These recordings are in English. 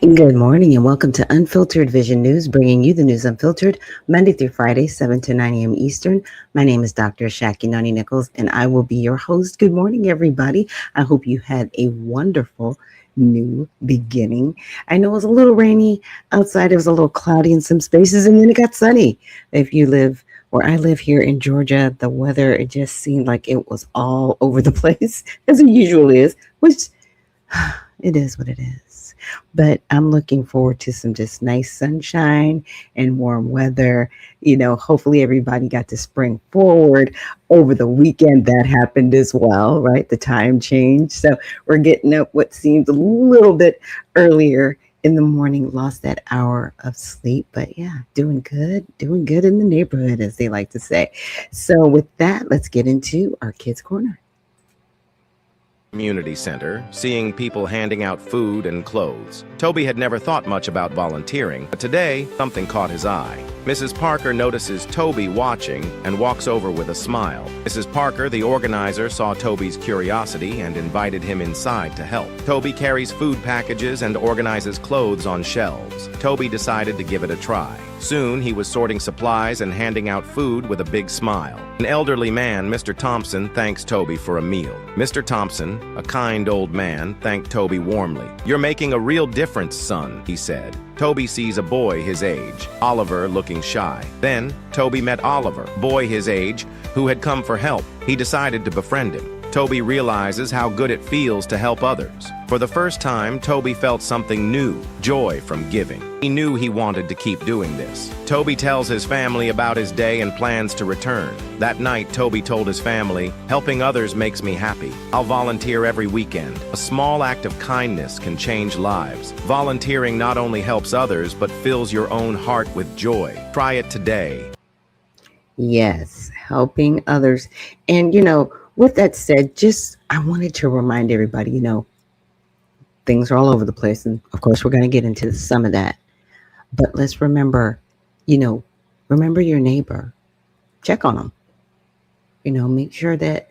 Good morning and welcome to Unfiltered Vision News, bringing you the news unfiltered Monday through Friday, 7 to 9 a.m. Eastern. My name is Dr. Ashaki Noni Nichols, and I will be your host. Good morning, everybody. I hope you had a wonderful new beginning. I know it was a little rainy outside. It was a little cloudy in some spaces, and then it got sunny. If you live where I live here in Georgia, the weather, it just seemed like it was all over the place, as it usually is, which it is what it is. But I'm looking forward to some just nice sunshine and warm weather. Hopefully everybody got to spring forward over the weekend. That happened as well, right? The time change. So we're getting up what seems a little bit earlier in the morning, lost that hour of sleep. But yeah, doing good in the neighborhood, as they like to say. So with that, let's get into our Kids Corner. Community center, seeing people handing out food and clothes. Toby had never thought much about volunteering, but today, something caught his eye. Mrs. Parker notices Toby watching and walks over with a smile. Mrs. Parker, the organizer, saw Toby's curiosity and invited him inside to help. Toby carries food packages and organizes clothes on shelves. Toby decided to give it a try. Soon, he was sorting supplies and handing out food with a big smile. An elderly man, Mr. Thompson, thanks Toby for a meal. Mr. Thompson, a kind old man, thanked Toby warmly. "You're making a real difference, son," he said. Toby sees a boy his age, Oliver, looking shy. Then, Toby met Oliver, boy his age, who had come for help. He decided to befriend him. Toby realizes how good it feels to help others. For the first time, Toby felt something new, joy from giving. He knew he wanted to keep doing this. Toby tells his family about his day and plans to return. That night, Toby told his family, "Helping others makes me happy. I'll volunteer every weekend. A small act of kindness can change lives. Volunteering not only helps others, but fills your own heart with joy. Try it today." Yes, helping others. And, with that said, I wanted to remind everybody, things are all over the place. And of course, we're going to get into some of that. But let's remember, remember your neighbor. Check on them. Make sure that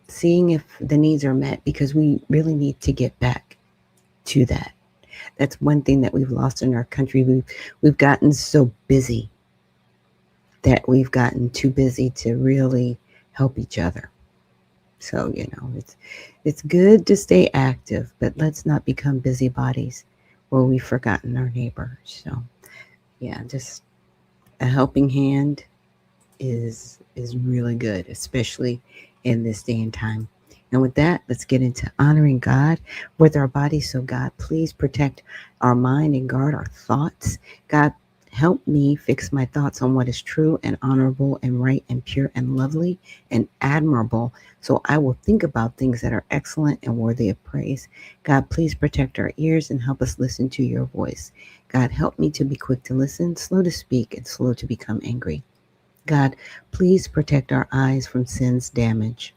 seeing if the needs are met, because we really need to get back to that. That's one thing that we've lost in our country. We've gotten so busy that we've gotten too busy to really help each other. So, it's good to stay active, but let's not become busybodies where we've forgotten our neighbors. So, yeah, just a helping hand is really good, especially in this day and time. And with that, let's get into honoring God with our bodies. So, God, please protect our mind and guard our thoughts. God, help me fix my thoughts on what is true and honorable and right and pure and lovely and admirable, so I will think about things that are excellent and worthy of praise. God, please protect our ears and help us listen to your voice. God, help me to be quick to listen, slow to speak, and slow to become angry. God, please protect our eyes from sin's damage.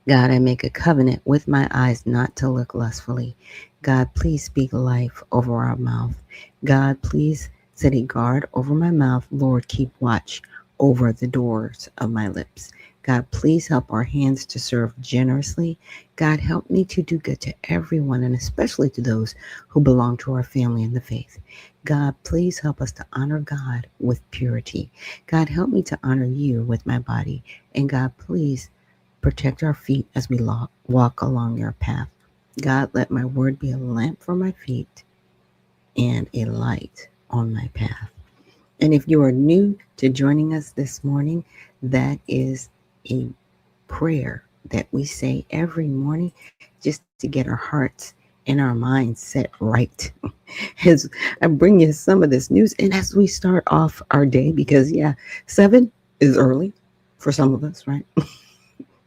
God, I make a covenant with my eyes not to look lustfully. God, please speak life over our mouth. God, please set a guard over my mouth. Lord, keep watch over the doors of my lips. God, please help our hands to serve generously. God, help me to do good to everyone, and especially to those who belong to our family in the faith. God, please help us to honor God with purity. God, help me to honor you with my body. And God, please protect our feet as we walk along your path. God, let my word be a lamp for my feet and a light on my path. And if you are new to joining us this morning, that is a prayer that we say every morning just to get our hearts and our minds set right. As I bring you some of this news, and as we start off our day, because 7 is early for some of us, right?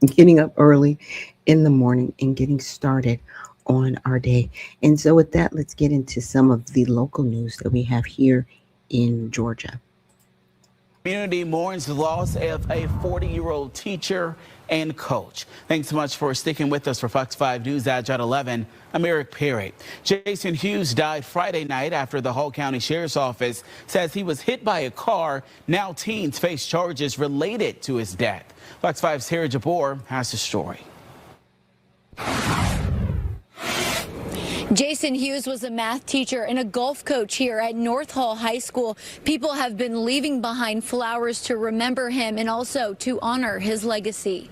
Getting up early in the morning and getting started on our day. And so with that, let's get into some of the local news that we have here in Georgia. Community mourns the loss of a 40-year-old teacher and coach. Thanks so much for sticking with us for Fox 5 News at 11. I'm Eric Perry. Jason Hughes died Friday night after the Hall County Sheriff's Office says he was hit by a car. Now teens face charges related to his death. Fox 5's Sarah Jabor has the story. Jason Hughes was a math teacher and a golf coach here at North Hall High School. People have been leaving behind flowers to remember him and also to honor his legacy.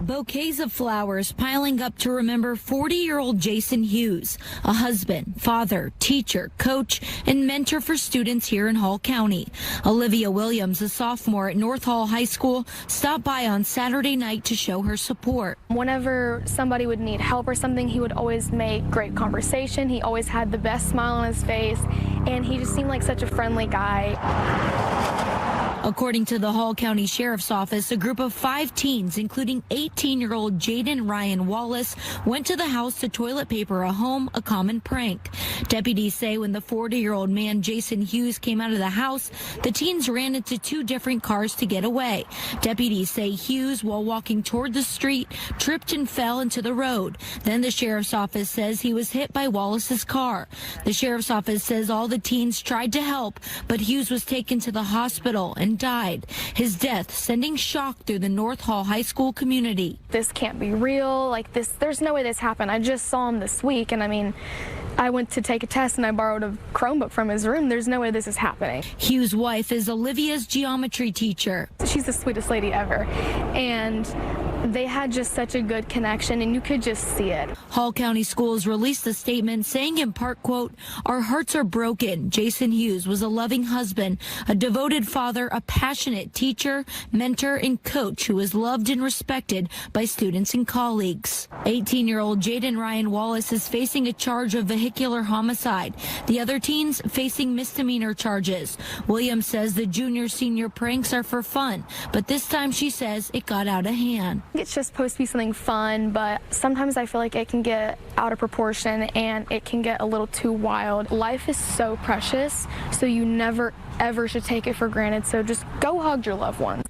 Bouquets of flowers piling up to remember 40-year-old Jason Hughes, a husband, father, teacher, coach, and mentor for students here in Hall County. Olivia Williams, a sophomore at North Hall High School, stopped by on Saturday night to show her support. Whenever somebody would need help or something, he would always make great conversation. He always had the best smile on his face, and he just seemed like such a friendly guy. According to the Hall County Sheriff's Office, a group of 5 teens, including 18-year-old Jaden Ryan Wallace, went to the house to toilet paper a home, a common prank. Deputies say when the 40-year-old man Jason Hughes came out of the house, the teens ran into 2 different cars to get away. Deputies say Hughes, while walking toward the street, tripped and fell into the road. Then the Sheriff's Office says he was hit by Wallace's car. The Sheriff's Office says all the teens tried to help, but Hughes was taken to the hospital and died. His death sending shock through the North Hall High School community. This can't be real. Like this, there's no way this happened. I just saw him this week, and I mean, I went to take a test and I borrowed a Chromebook from his room. There's no way this is happening. Hughes' wife is Olivia's geometry teacher. She's the sweetest lady ever, and they had just such a good connection, and you could just see it. Hall County Schools released a statement saying in part, quote, "Our hearts are broken. Jason Hughes was a loving husband, a devoted father, a passionate teacher, mentor, and coach who was loved and respected by students and colleagues." 18-year-old Jaden Ryan Wallace is facing a charge of vehicular homicide. The other teens facing misdemeanor charges. Williams says the junior-senior pranks are for fun, but this time she says it got out of hand. It's just supposed to be something fun, but sometimes I feel like it can get out of proportion and it can get a little too wild. Life is so precious, so you never ever should take it for granted. So just go hug your loved ones.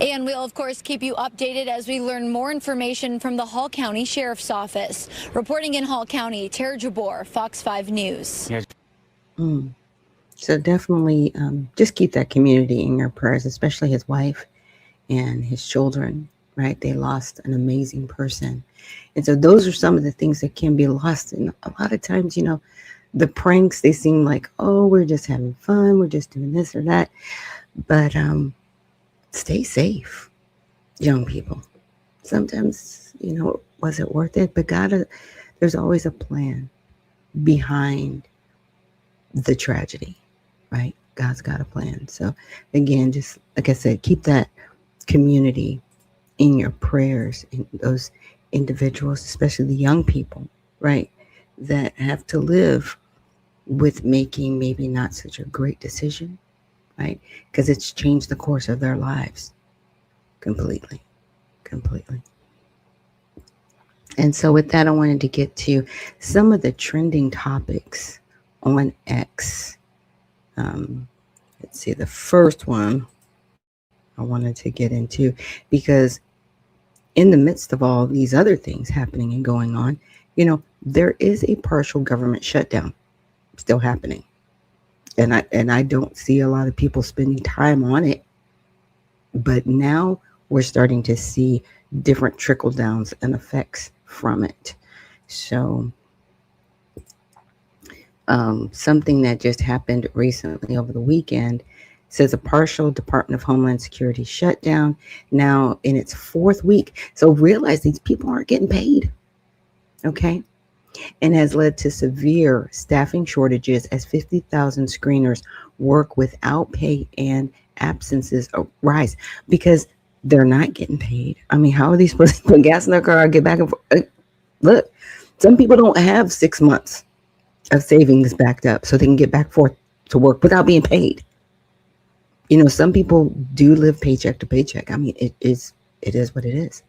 And we'll, of course, keep you updated as we learn more information from the Hall County Sheriff's Office. Reporting in Hall County, Tara Jabor, Fox 5 News. So definitely just keep that community in your prayers, especially his wife and his children, right? They lost an amazing person. And so those are some of the things that can be lost. And a lot of times, you know, the pranks, they seem like, oh, we're just having fun. We're just doing this or that. But stay safe, young people. Sometimes, you know, was it worth it? But there's always a plan behind the tragedy, right? God's got a plan. So again, just like I said, keep that community in your prayers, and those individuals, especially the young people, right, that have to live with making maybe not such a great decision, right? Because it's changed the course of their lives completely. And so with that, I wanted to get to some of the trending topics on X. Let's see, the first one I wanted to get into, because in the midst of all these other things happening and going on, you know, there is a partial government shutdown still happening. And I don't see a lot of people spending time on it. But now we're starting to see different trickle downs and effects from it. So something that just happened recently over the weekend says a partial Department of Homeland Security shutdown now in its 4th week. So realize these people aren't getting paid. Okay. And has led to severe staffing shortages as 50,000 screeners work without pay and absences rise because they're not getting paid. I mean, how are they supposed to put gas in their car, get back and forth? Look, some people don't have 6 months of savings backed up so they can get back forth to work without being paid. You know, some people do live paycheck to paycheck. I mean, it is what it is.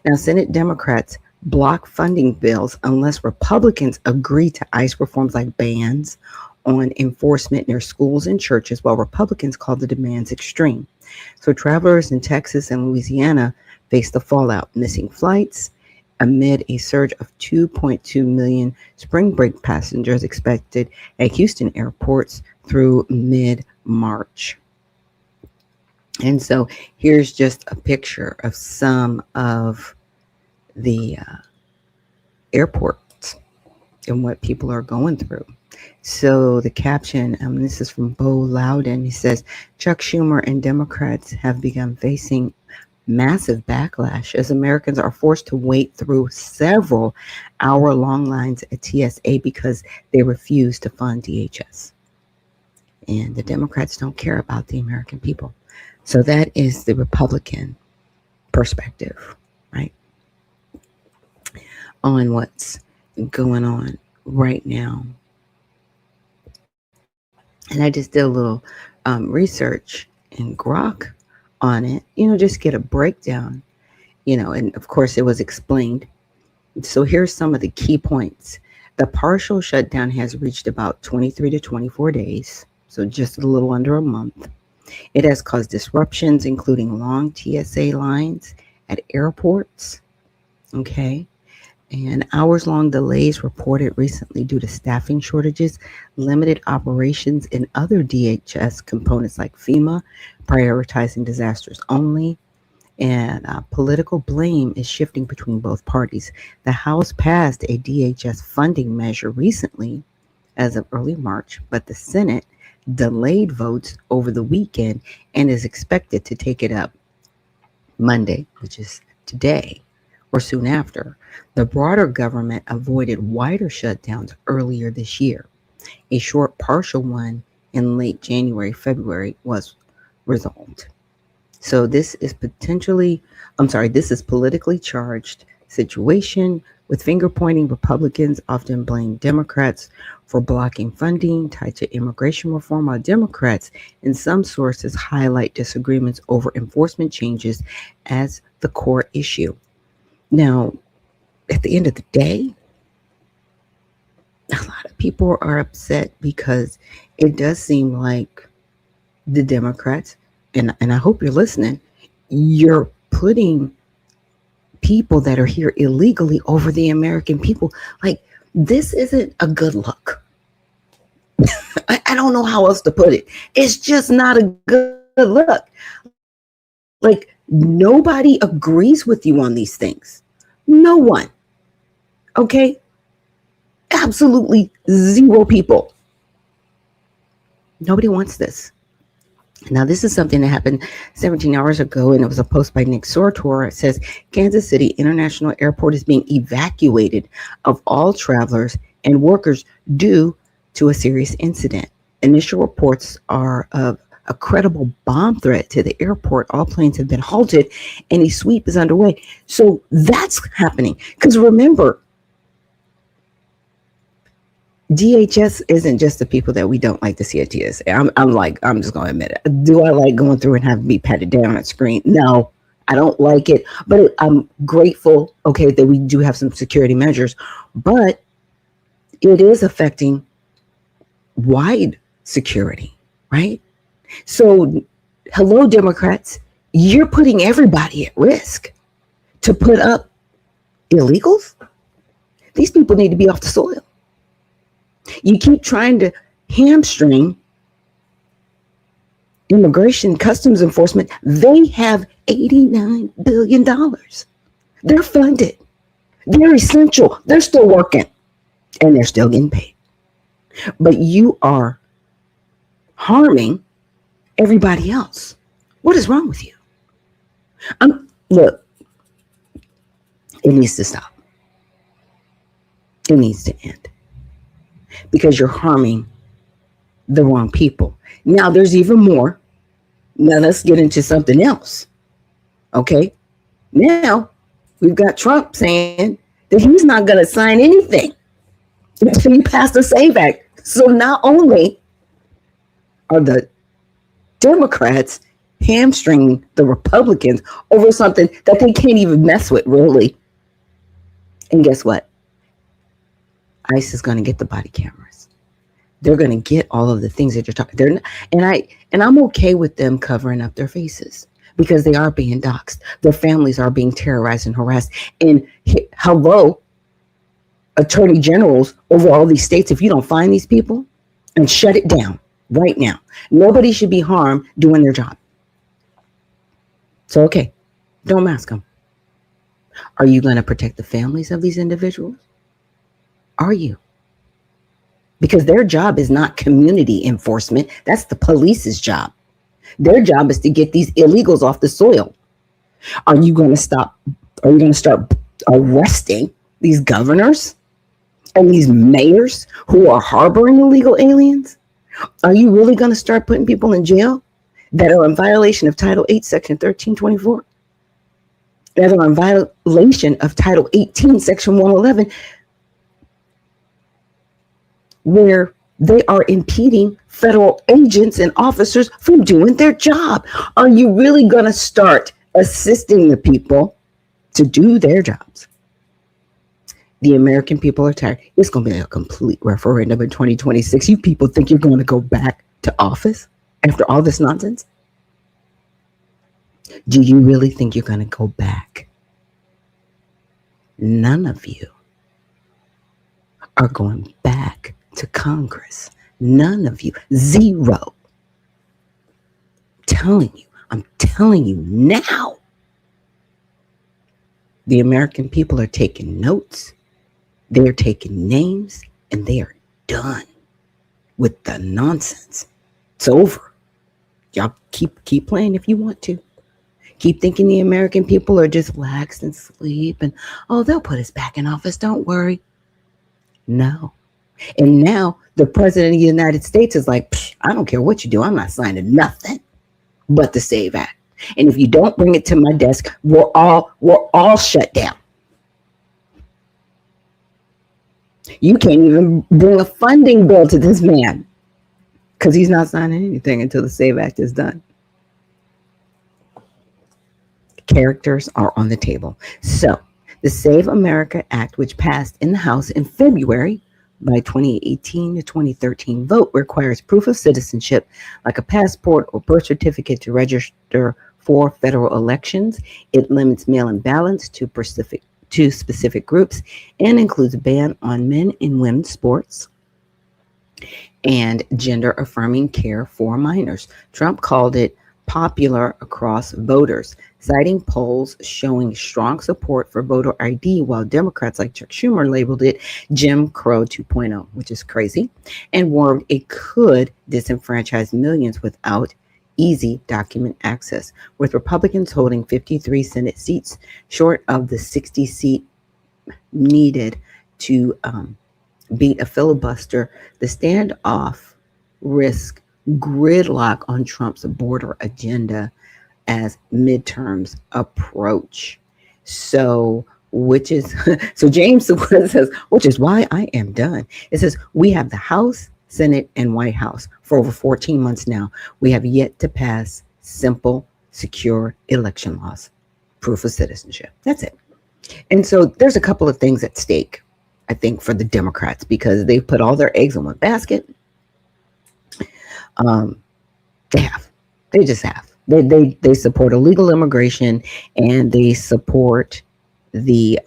Now, Senate Democrats block funding bills unless Republicans agree to ICE reforms like bans on enforcement near schools and churches, while Republicans call the demands extreme. So travelers in Texas and Louisiana face the fallout, missing flights amid a surge of 2.2 million spring break passengers expected at Houston airports through mid-March. And so here's just a picture of some of the airports and what people are going through. So the caption, this is from Bo Loudon. He says, Chuck Schumer and Democrats have begun facing massive backlash as Americans are forced to wait through several hour-long lines at TSA because they refuse to fund DHS. And the Democrats don't care about the American people. So that is the Republican perspective, right, on what's going on right now. And I just did a little research and grok on it, just get a breakdown, and of course it was explained. So here's some of the key points. The partial shutdown has reached about 23 to 24 days, so just a little under a month. It has caused disruptions, including long TSA lines at airports, okay, and hours-long delays reported recently due to staffing shortages, limited operations in other DHS components like FEMA, prioritizing disasters only, and political blame is shifting between both parties. The House passed a DHS funding measure recently as of early March, but the Senate delayed votes over the weekend and is expected to take it up Monday, which is today, or soon after. The broader government avoided wider shutdowns earlier this year. A short partial one in late January, February was resolved. So this is politically charged situation with finger pointing. Republicans often blame Democrats for blocking funding tied to immigration reform, while Democrats in some sources highlight disagreements over enforcement changes as the core issue. Now, at the end of the day, a lot of people are upset because it does seem like the Democrats, and I hope you're listening, you're putting people that are here illegally over the American people. Like, this isn't a good look. I don't know how else to put it. It's just not a good look. Like, nobody agrees with you on these things. No one. Okay? Absolutely zero people. Nobody wants this. Now, this is something that happened 17 hours ago, and it was a post by Nick Sortor. It says, Kansas City International Airport is being evacuated of all travelers and workers due to a serious incident. Initial reports are of a credible bomb threat to the airport. All planes have been halted, and a sweep is underway. So that's happening. Because remember, DHS isn't just the people that we don't like to see at TSA. I'm just going to admit it. Do I like going through and having to be patted down at screen? No, I don't like it. But I'm grateful, okay, that we do have some security measures. But it is affecting wide security, right? So, hello, Democrats. You're putting everybody at risk to put up illegals. These people need to be off the soil. You keep trying to hamstring immigration, customs enforcement. They have $89 billion. They're funded. They're essential. They're still working. And they're still getting paid. But you are harming everybody else. What is wrong with you? Look, it needs to stop. It needs to end. Because you're harming the wrong people. Now, there's even more. Now, let's get into something else. Okay? Now, we've got Trump saying that he's not going to sign anything until he passed the SAVE Act. So not only are the Democrats hamstringing the Republicans over something that they can't even mess with, really. And guess what? ICE is going to get the body cameras. They're going to get all of the things that you're talking. And I'm okay with them covering up their faces because they are being doxxed. Their families are being terrorized and harassed. And hello, attorney generals over all these states, if you don't find these people and shut it down right now, nobody should be harmed doing their job. So, okay, don't mask them. Are you going to protect the families of these individuals? Are you? Because their job is not community enforcement. That's the police's job. Their job is to get these illegals off the soil. Are you going to stop? Are you going to start arresting these governors and these mayors who are harboring illegal aliens? Are you really going to start putting people in jail that are in violation of Title 8, Section 1324? That are in violation of Title 18, Section 111, where they are impeding federal agents and officers from doing their job? Are you really going to start assisting the people to do their jobs? The American people are tired. It's going to be a complete referendum in 2026. You people think you're going to go back to office after all this nonsense? Do you really think you're going to go back? None of you are going back to Congress. None of you. Zero. I'm telling you now. The American people are taking notes. They're taking names, and they are done with the nonsense. It's over. Y'all keep playing if you want to. Keep thinking the American people are just lax and sleep and, oh, they'll put us back in office. Don't worry. No. And now the president of the United States is like, I don't care what you do. I'm not signing nothing but the SAVE Act. And if you don't bring it to my desk, we're all shut down. You can't even bring a funding bill to this man because he's not signing anything until the SAVE Act is done. Characters are on the table. So the Save America Act, which passed in the House in February by 2018 to 2013 vote, requires proof of citizenship like a passport or birth certificate to register for federal elections. It limits mail-in ballots to specific groups and includes a ban on men and women's sports and gender-affirming care for minors. Trump called it popular across voters, citing polls showing strong support for voter ID, while Democrats like Chuck Schumer labeled it Jim Crow 2.0, which is crazy, and warned it could disenfranchise millions without easy document access. With Republicans holding 53 Senate seats, short of the 60 seat needed to beat a filibuster, the standoff risk gridlock on Trump's border agenda as midterms approach. So James says, which is why I am done. It says, we have the House, Senate, and White House for over 14 months now. We have yet to pass simple, secure election laws, proof of citizenship. That's it. And so there's a couple of things at stake, I think, for the Democrats, because they've put all their eggs in one basket. They just have. They support illegal immigration, and they support the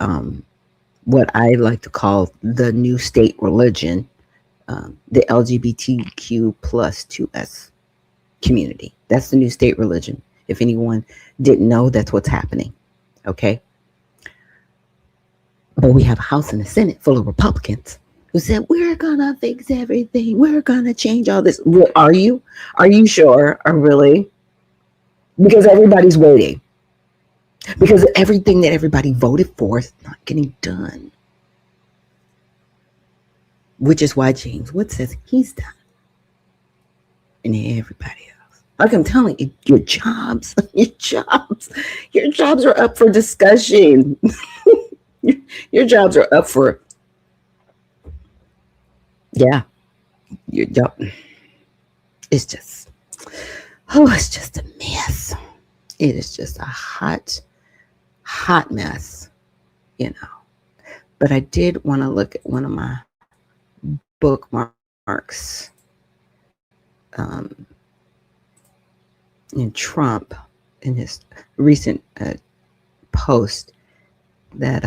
what I like to call the new state religion, the LGBTQ plus 2S community. That's the new state religion. If anyone didn't know, that's what's happening. Okay. But we have a House and a Senate full of Republicans who said, we're going to fix everything. We're going to change all this. Are you? Are you sure? Or really? Because everybody's waiting. Because everything that everybody voted for is not getting done. Which is why James Wood says he's done. And everybody else. Like I'm telling you, your jobs are up for discussion. Your jobs are up for, your job. It's just a mess. It is just a hot mess, But I did want to look at one of my bookmarks in Trump, in his recent post that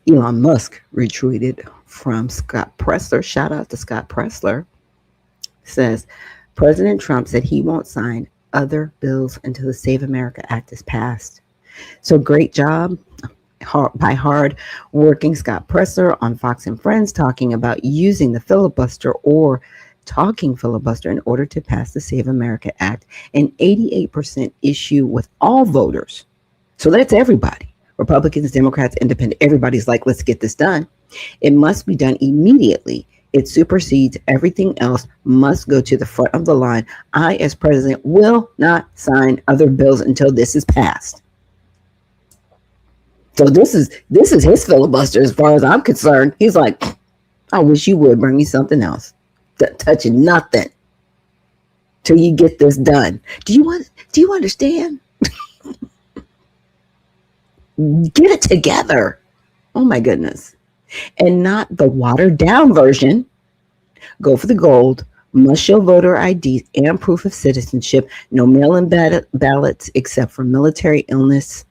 Elon Musk retweeted from Scott Presler. Shout out to Scott Presler. Says, President Trump said he won't sign other bills until the Save America Act is passed. So great job by hard working Scott Presser on Fox and Friends talking about using the filibuster or talking filibuster in order to pass the Save America Act, an 88% issue with all voters. So that's everybody. Republicans, Democrats, Independent, everybody's like, let's get this done. It must be done immediately. It supersedes everything else, must go to the front of the line. I, as president, will not sign other bills until this is passed. So this is his filibuster as far as I'm concerned. He's like, I wish you would bring me something else. Touching nothing till you get this done. Do you understand? Get it together. Oh my goodness. And not the watered down version. Go for the gold. Must show voter IDs and proof of citizenship. No mail-in ballots except for military, illness,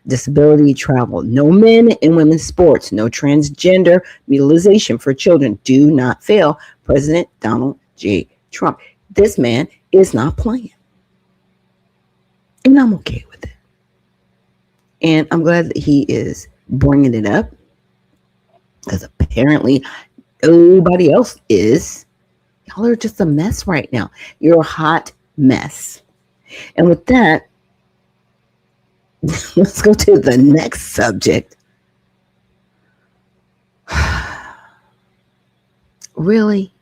disability, travel. No men and women's sports. No transgender mutilization for children. Do not fail. President Donald J. Trump. This man is not playing. And I'm okay with it. And I'm glad that he is bringing it up, because apparently everybody else is. Y'all are just a mess right now. You're a hot mess. And with that, let's go to the next subject. Really?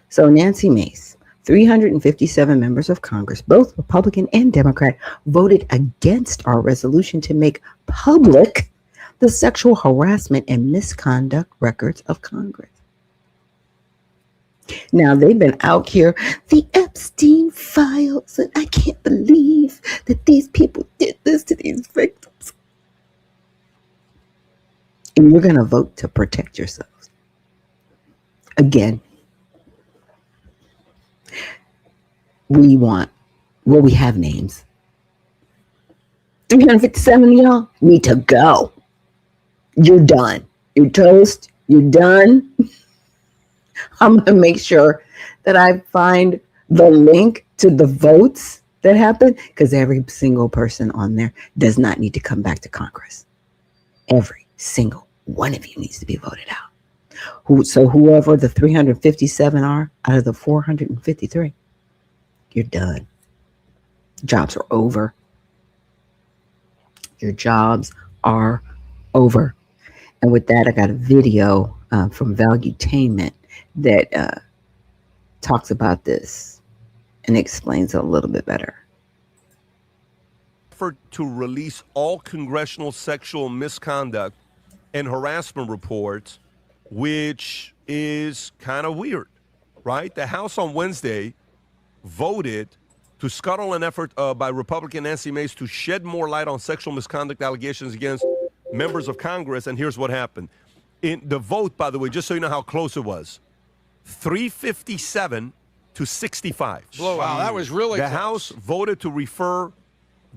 So Nancy Mace, 357 members of Congress, both Republican and Democrat, voted against our resolution to make public the sexual harassment and misconduct records of Congress. Now, they've been out here, the Epstein files, and I can't believe that these people did this to these victims. And you're going to vote to protect yourselves. Again, we have names. 357 of y'all need to go. You're done. You're toast. You're done. I'm going to make sure that I find the link to the votes that happened, because every single person on there does not need to come back to Congress. Every single one of you needs to be voted out. So whoever the 357 are out of the 453, you're done. Jobs are over. Your jobs are over. And with that, I got a video from Valuetainment that talks about this and explains it a little bit better. Effort to release all congressional sexual misconduct and harassment reports, which is kind of weird, right? The House on Wednesday voted to scuttle an effort by Republican Nancy Mace to shed more light on sexual misconduct allegations against members of Congress. And here's what happened. In the vote, by the way, just so you know how close it was, 357 to 65. Wow, that was really The close. House voted to refer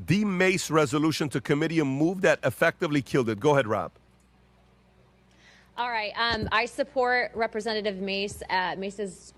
the Mace resolution to committee, a move that effectively killed it. Go ahead, Rob. All right. I support Representative Mace's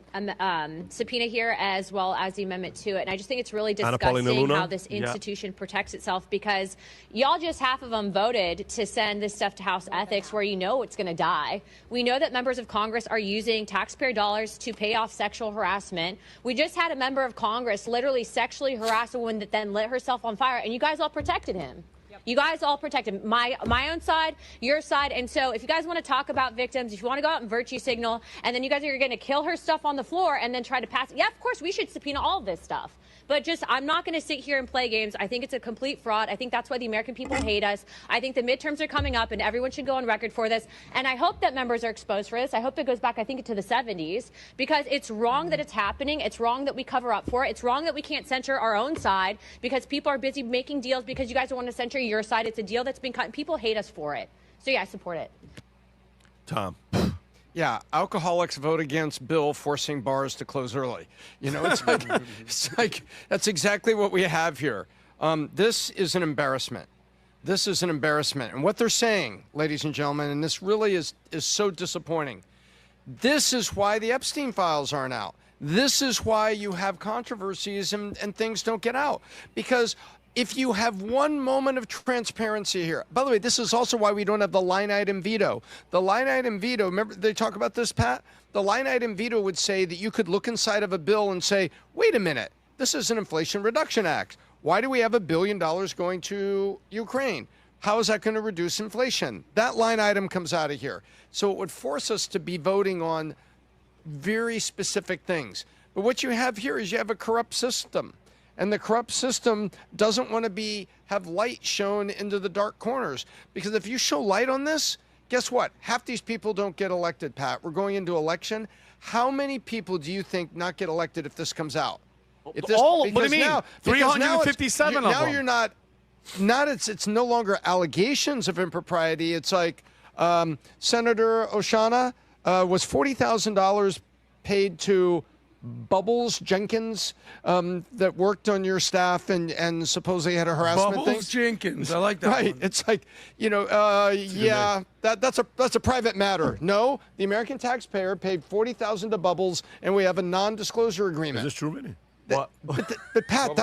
subpoena here, as well as the amendment to it. And I just think it's really disgusting how this institution protects itself, because y'all just half of them voted to send this stuff to House Ethics, where you know it's going to die. We know that members of Congress are using taxpayer dollars to pay off sexual harassment. We just had a member of Congress literally sexually harass a woman that then lit herself on fire, and you guys all protected him. You guys all protected my own side, your side. And so if you guys want to talk about victims, if you want to go out and virtue signal, and then you guys are going to kill her stuff on the floor and then try to pass it. Yeah, of course, we should subpoena all of this stuff. But just, I'm not going to sit here and play games. I think it's a complete fraud. I think that's why the American people hate us. I think the midterms are coming up, and everyone should go on record for this. And I hope that members are exposed for this. I hope it goes back, I think, to the 70s, because it's wrong that it's happening. It's wrong that we cover up for it. It's wrong that we can't censure our own side because people are busy making deals because you guys don't want to censure your side. It's a deal that's been cut, and people hate us for it. So, yeah, I support it. Tom. Yeah, alcoholics vote against bill forcing bars to close early. You know, it's like that's exactly what we have here. This is an embarrassment. This is an embarrassment. And what they're saying, ladies and gentlemen, and this really is so disappointing. This is why the Epstein files aren't out. This is why you have controversies and things don't get out. Because if you have one moment of transparency here, by the way, this is also why we don't have the line item veto. The line item veto, remember they talk about this, Pat? The line item veto would say that you could look inside of a bill and say, wait a minute, this is an Inflation Reduction Act. Why do we have $1 billion going to Ukraine? How is that going to reduce inflation? That line item comes out of here. So it would force us to be voting on very specific things. But what you have here is you have a corrupt system. And the corrupt system doesn't want to have light shown into the dark corners. Because if you show light on this, guess what? Half these people don't get elected, Pat. We're going into election. How many people do you think not get elected if this comes out? What do you mean? 357 of them. Now you're not it's no longer allegations of impropriety. It's like Senator Oshana was $40,000 paid to Bubbles Jenkins that worked on your staff and supposedly had a harassment thing. Bubbles Jenkins, I like that. Right. One. It's like, that's a private matter. No, the American taxpayer paid $40,000 to Bubbles, and we have a non-disclosure agreement. Is this true, Vinny? But Pat,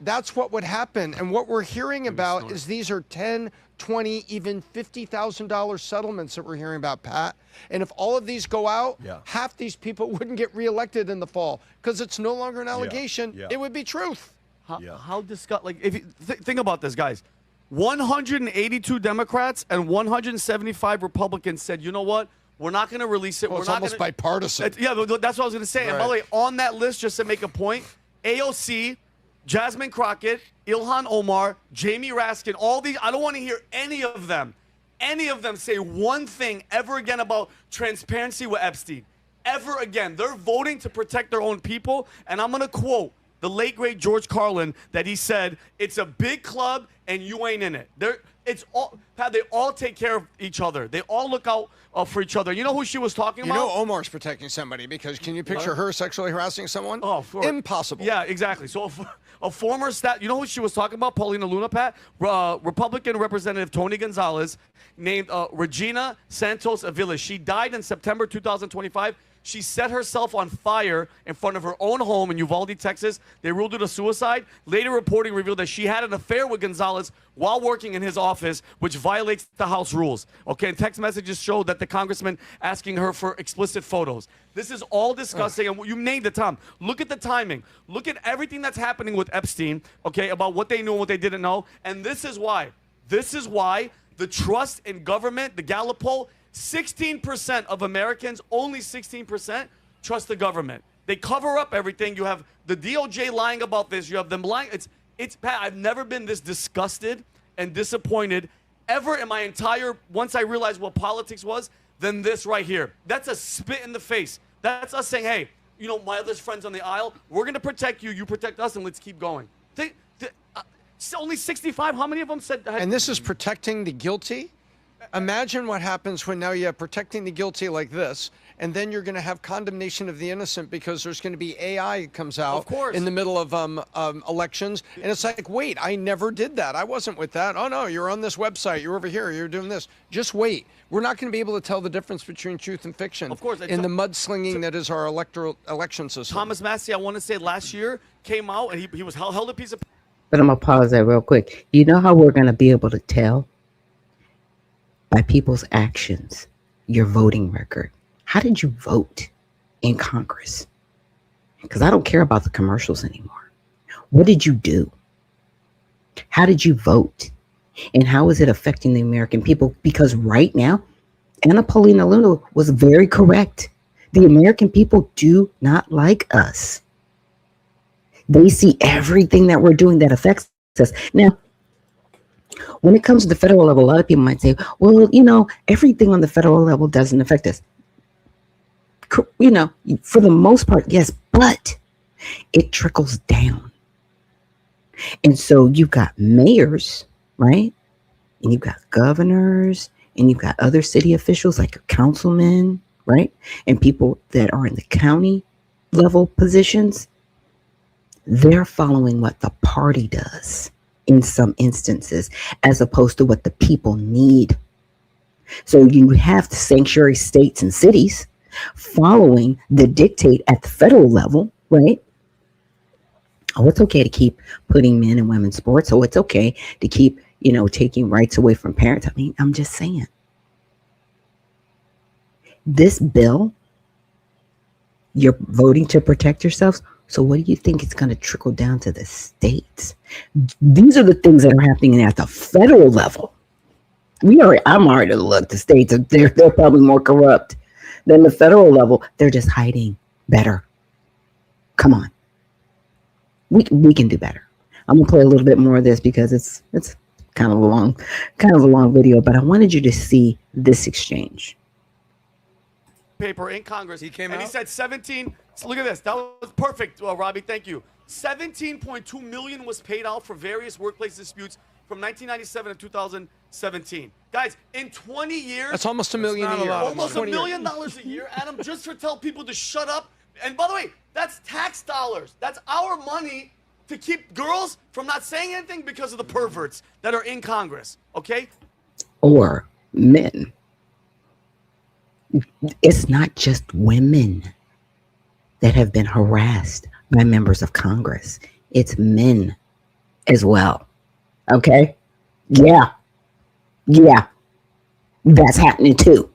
that's what would happen. And what we're hearing about is these are $10, $20, even $50,000 settlements that we're hearing about, Pat. And if all of these go out, half these people wouldn't get reelected in the fall because it's no longer an allegation. It would be truth. How disgusting! Like, if you think about this, guys, 182 Democrats and 175 Republicans said, you know what? We're not going to release it. Well, We're it's not almost gonna, bipartisan. Yeah, that's what I was going to say. Right. And by the way, on that list, just to make a point, AOC, Jasmine Crockett, Ilhan Omar, Jamie Raskin, all these, I don't want to hear any of them say one thing ever again about transparency with Epstein. Ever again. They're voting to protect their own people. And I'm going to quote the late, great George Carlin that he said, it's a big club and you ain't in it. Pat, they all take care of each other. They all look out for each other. You know who she was talking about? You know Omar's protecting somebody because can you picture her sexually harassing someone? Oh, impossible. Yeah, exactly. So a former you know who she was talking about? Paulina Luna, Pat? Republican Representative Tony Gonzalez named Regina Santos Avila. She died in September 2025. She set herself on fire in front of her own home in Uvalde, Texas. They ruled it a suicide. Later reporting revealed that she had an affair with Gonzalez while working in his office, which violates the House rules. Okay, and text messages showed that the congressman asking her for explicit photos. This is all disgusting, and you named it, Tom. Look at the timing. Look at everything that's happening with Epstein, okay, about what they knew and what they didn't know. And this is why. This is why the trust in government, the Gallup poll, 16% of Americans, only 16%, trust the government. They cover up everything. You have the DOJ lying about this. You have them lying. It's Pat, I've never been this disgusted and disappointed ever in my entire, once I realized what politics was, than this right here. That's a spit in the face. That's us saying, hey, you know, my other friends on the aisle, we're going to protect you, you protect us, and let's keep going. Only 65, how many of them said? And this is protecting the guilty? Imagine what happens when now you have protecting the guilty like this, and then you're going to have condemnation of the innocent because there's going to be AI that comes out in the middle of elections. And it's like, wait, I never did that. I wasn't with that. Oh, no, you're on this website. You're over here. You're doing this. Just wait. We're not going to be able to tell the difference between truth and fiction in the mudslinging that is our election system. Thomas Massey, I want to say last year, came out and he was held a piece of... But I'm going to pause that real quick. You know how we're going to be able to tell? By people's actions, your voting record. How did you vote in Congress? Because I don't care about the commercials anymore. What did you do? How did you vote? And how is it affecting the American people? Because right now, Anna Paulina Luna was very correct. The American people do not like us. They see everything that we're doing that affects us. Now, when it comes to the federal level, a lot of people might say, well, you know, everything on the federal level doesn't affect us. You know, for the most part, yes, but it trickles down. And so you've got mayors, right? And you've got governors, and you've got other city officials like your councilmen, right? And people that are in the county level positions. They're following what the party does in some instances, as opposed to what the people need. So you have the sanctuary states and cities following the dictate at the federal level, right? Oh, it's okay to keep putting men and women sports. Oh, it's okay to keep, taking rights away from parents. I mean, I'm just saying. This bill, you're voting to protect yourselves. So what do you think is going to trickle down to the states? These are the things that are happening at the federal level. I'm already look. The states, they're probably more corrupt than the federal level. They're just hiding better. Come on. We can do better. I'm gonna play a little bit more of this because it's kind of a long video, but I wanted you to see this exchange. Paper in Congress. He came and out? he said 17. So look at this. That was perfect, Robbie. Thank you. 17.2 million was paid out for various workplace disputes from 1997 to 2017. Guys, in 20 years, That's almost $1 million a year. almost $1 million a year, Adam, just for tell people to shut up. And by the way, that's tax dollars. That's our money to keep girls from not saying anything because of the perverts that are in Congress. Okay? Or men. It's not just women that have been harassed by members of Congress. It's men as well. Okay? Yeah. That's happening too.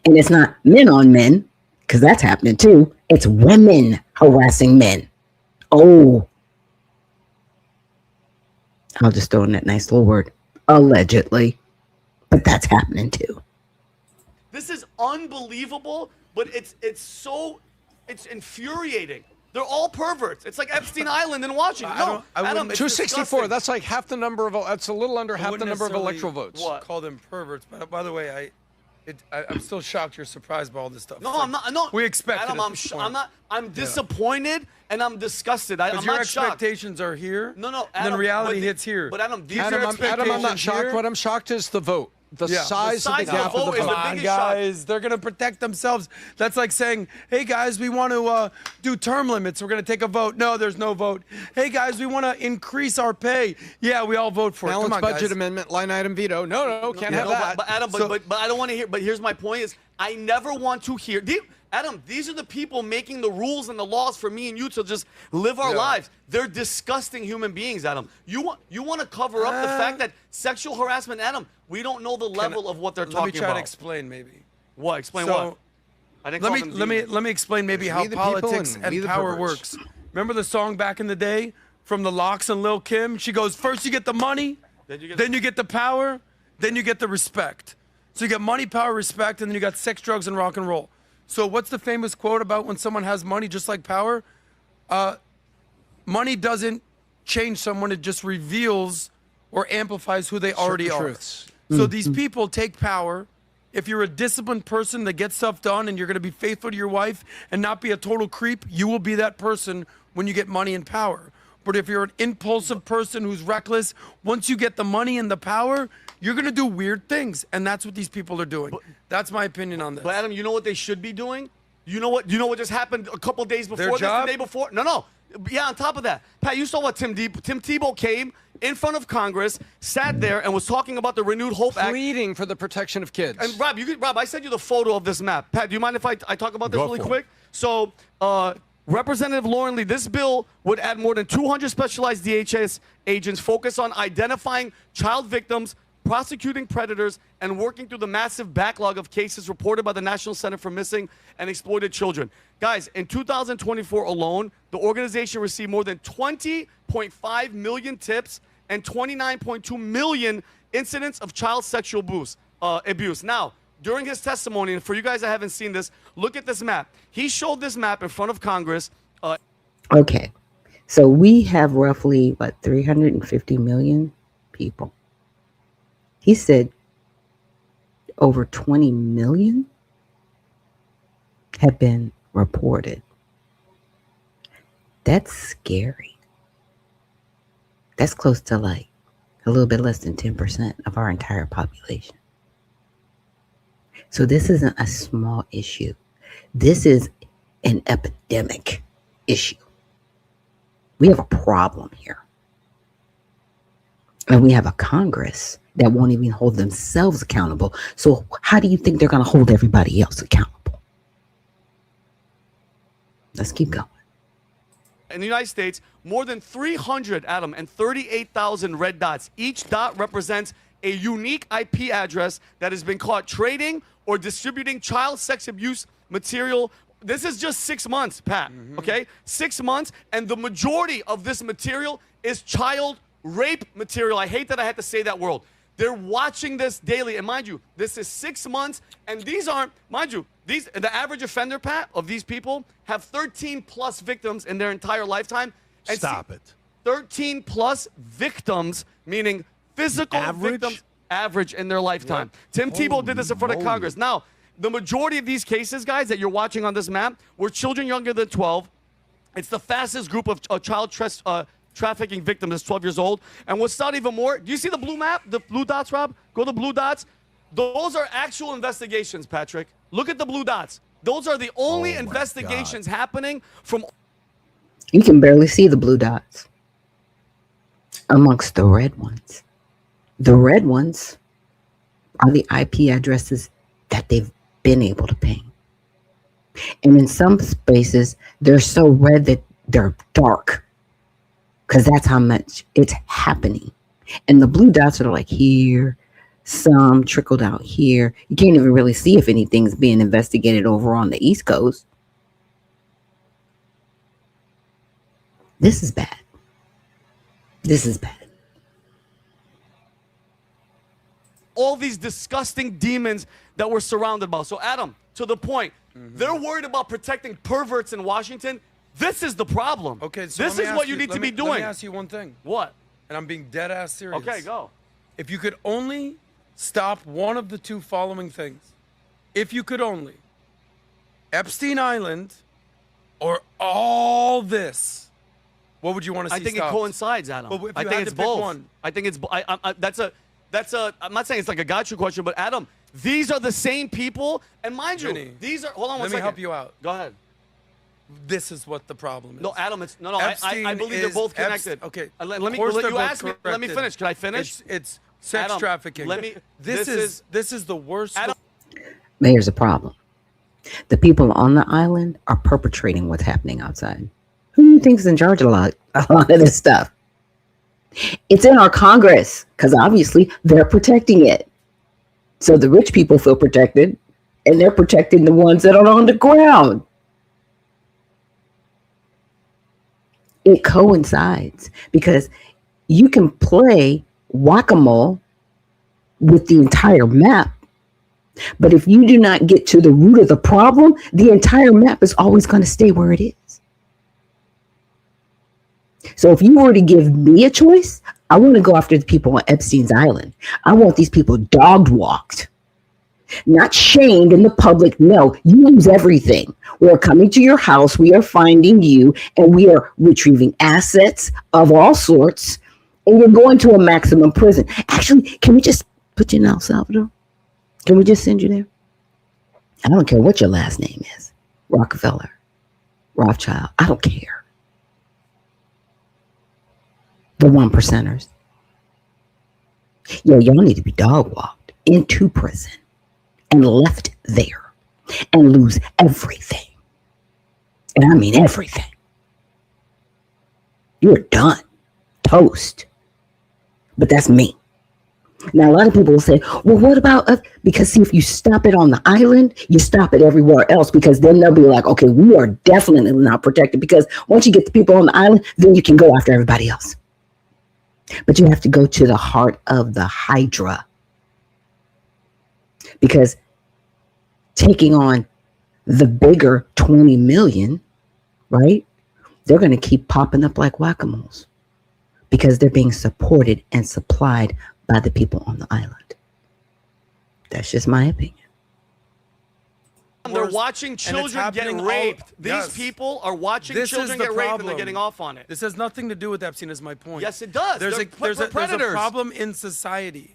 And it's not men on men, because that's happening too. It's women harassing men. Oh. I'll just throw in that nice little word. Allegedly. But that's happening too. This is unbelievable, but it's infuriating. They're all perverts. It's like Epstein Island in Washington. No, Adam, it's 264. disgusting. That's like half the number of. That's a little under half the number of electoral votes. What? Call them perverts. But by the way, I'm still shocked you're surprised by all this stuff. No, I'm not. No, We expected Adam, it. I'm not. I'm disappointed and I'm disgusted. I'm Because your not shocked. expectations are here. No, and Adam, then reality but hits here. But Adam, these are Adam, I'm expectations not shocked. here. What I'm shocked is the vote. The size of the size of gap the of the vote is vote. the Come on, biggest shock. guys. They're going to protect themselves. That's like saying, hey, guys, we want to do term limits. We're going to take a vote. No, there's no vote. Hey, guys, we want to increase our pay. Yeah, we all vote for it. Come Balanced on, budget guys. amendment, line item veto. No, can't have that. But Adam, but I don't want to hear. But here's my point: is I never want to hear. Adam, these are the people making the rules and the laws for me and you to just live our lives. They're disgusting human beings, Adam. You want to cover up the fact that sexual harassment, Adam. We don't know the level of what they're talking about. Let me try to explain, maybe. What? Explain So, what? I didn't call them demons. Let me explain maybe We how the people politics and we and the power perverts. works. Remember the song back in the day from the Lox and Lil Kim? She goes, first you get the money, then you get the power, then you get the respect. So you get money, power, respect, and then you got sex, drugs, and rock and roll. So what's the famous quote about when someone has money just like power? Money doesn't change someone, it just reveals or amplifies who they already are. Truths. So these people take power. If you're a disciplined person that gets stuff done and you're going to be faithful to your wife and not be a total creep, you will be that person when you get money and power. But if you're an impulsive person who's reckless, once you get the money and the power, you're going to do weird things. And that's what these people are doing. That's my opinion on this. But Adam, you know what they should be doing? You know what just happened a couple days before Their this, job? the day before? No. Yeah, on top of that. Pat, you saw what Tim Tebow came in front of Congress, sat there, and was talking about the Renewed Hope Act. Pleading for the protection of kids. And Rob, I sent you the photo of this map. Pat, do you mind if I talk about this Go really for it. quick? So, Representative Lauren Lee, this bill would add more than 200 specialized DHS agents focused on identifying child victims, prosecuting predators, and working through the massive backlog of cases reported by the National Center for Missing and Exploited Children. Guys, in 2024 alone, the organization received more than 20.5 million tips and 29.2 million incidents of child sexual abuse. Now, during his testimony, and for you guys that haven't seen this, look at this map. He showed this map in front of Congress. Okay. So we have roughly, 350 million people. He said over 20 million have been reported. That's scary. That's close to a little bit less than 10% of our entire population. So this isn't a small issue. This is an epidemic issue. We have a problem here. And we have a Congress that won't even hold themselves accountable. So how do you think they're going to hold everybody else accountable? Let's keep going. in the United States, more than 300, Adam, and 38,000 red dots. Each dot represents a unique IP address that has been caught trading or distributing child sex abuse material. This is just 6 months, Pat, okay? 6 months, and the majority of this material is child rape material. I hate that I had to say that word. They're watching this daily, and mind you, this is 6 months, and these aren't, mind you, the average offender, Pat, of these people have 13 plus victims in their entire lifetime. And Stop it. 13 plus victims, meaning physical victims, average in their lifetime. Tim Tebow did this in front of Congress. Now, the majority of these cases, guys, that you're watching on this map were children younger than 12. It's the fastest group of child trafficking victims is 12 years old. And what's not even more, do you see the blue map, the blue dots, Rob? Go to blue dots. Those are actual investigations, Patrick. Look at the blue dots. Those are the only investigations happening from... You can barely see the blue dots amongst the red ones. The red ones are the IP addresses that they've been able to ping. And in some spaces, they're so red that they're dark, because that's how much it's happening. And the blue dots are like here, some trickled out here. You can't even really see if anything's being investigated over on the East Coast. This is bad. This is bad. All these disgusting demons that we're surrounded by. So, Adam, to the point, they're worried about protecting perverts in Washington. This is the problem. Okay, so this is what you need to be doing. Let me ask you one thing. What? And I'm being dead ass serious. Okay, go. If you could only stop one of the two following things, if you could only, Epstein Island or all this, what would you want to see? I think stopped? it coincides, Adam. But if I you think had it's to pick both. one. I think it's that's a. I'm not saying it's like a gotcha question, but Adam, these are the same people, and mind you, Vinny, these are. Hold on one let second. me help you out. Go ahead. This is what the problem is. No, Adam, it's no. I believe they're both connected. Okay. Let me. Of course You they're asked me. both Let me connected. finish. Can I finish? It's sex Adam, trafficking. Let me. This is the worst. Adam, There's a problem. The people on the island are perpetrating what's happening outside. Who do you think is in charge of a lot of this stuff? It's in our Congress, because obviously they're protecting it. So the rich people feel protected, and they're protecting the ones that are on the ground. It coincides, because you can play whack-a-mole with the entire map, but if you do not get to the root of the problem, the entire map is always going to stay where it is. So if you were to give me a choice, I want to go after the people on Epstein's Island. I want these people dog-walked, not shamed in the public. No, you lose everything. We're coming to your house. We are finding you, and we are retrieving assets of all sorts, and you're going to a maximum prison. Actually, can we just put you in El Salvador? Can we just send you there? I don't care what your last name is. Rockefeller, Rothschild. I don't care. The 1%ers. Yo, y'all need to be dog walked into prison and left there and lose everything. And I mean everything. You're done. Toast. But that's me. Now, a lot of people will say, well, what about us? Because see, if you stop it on the island, you stop it everywhere else, because then they'll be like, okay, we are definitely not protected, because once you get the people on the island, then you can go after everybody else. But you have to go to the heart of the Hydra, because taking on the bigger 20 million, right? They're going to keep popping up like whack-a-moles, because they're being supported and supplied by the people on the island. That's just my opinion. They're watching children getting raped. These people are watching children get raped, and they're getting off on it. This has nothing to do with Epstein, is my point. Yes, it does. There's They're a predators. problem in society.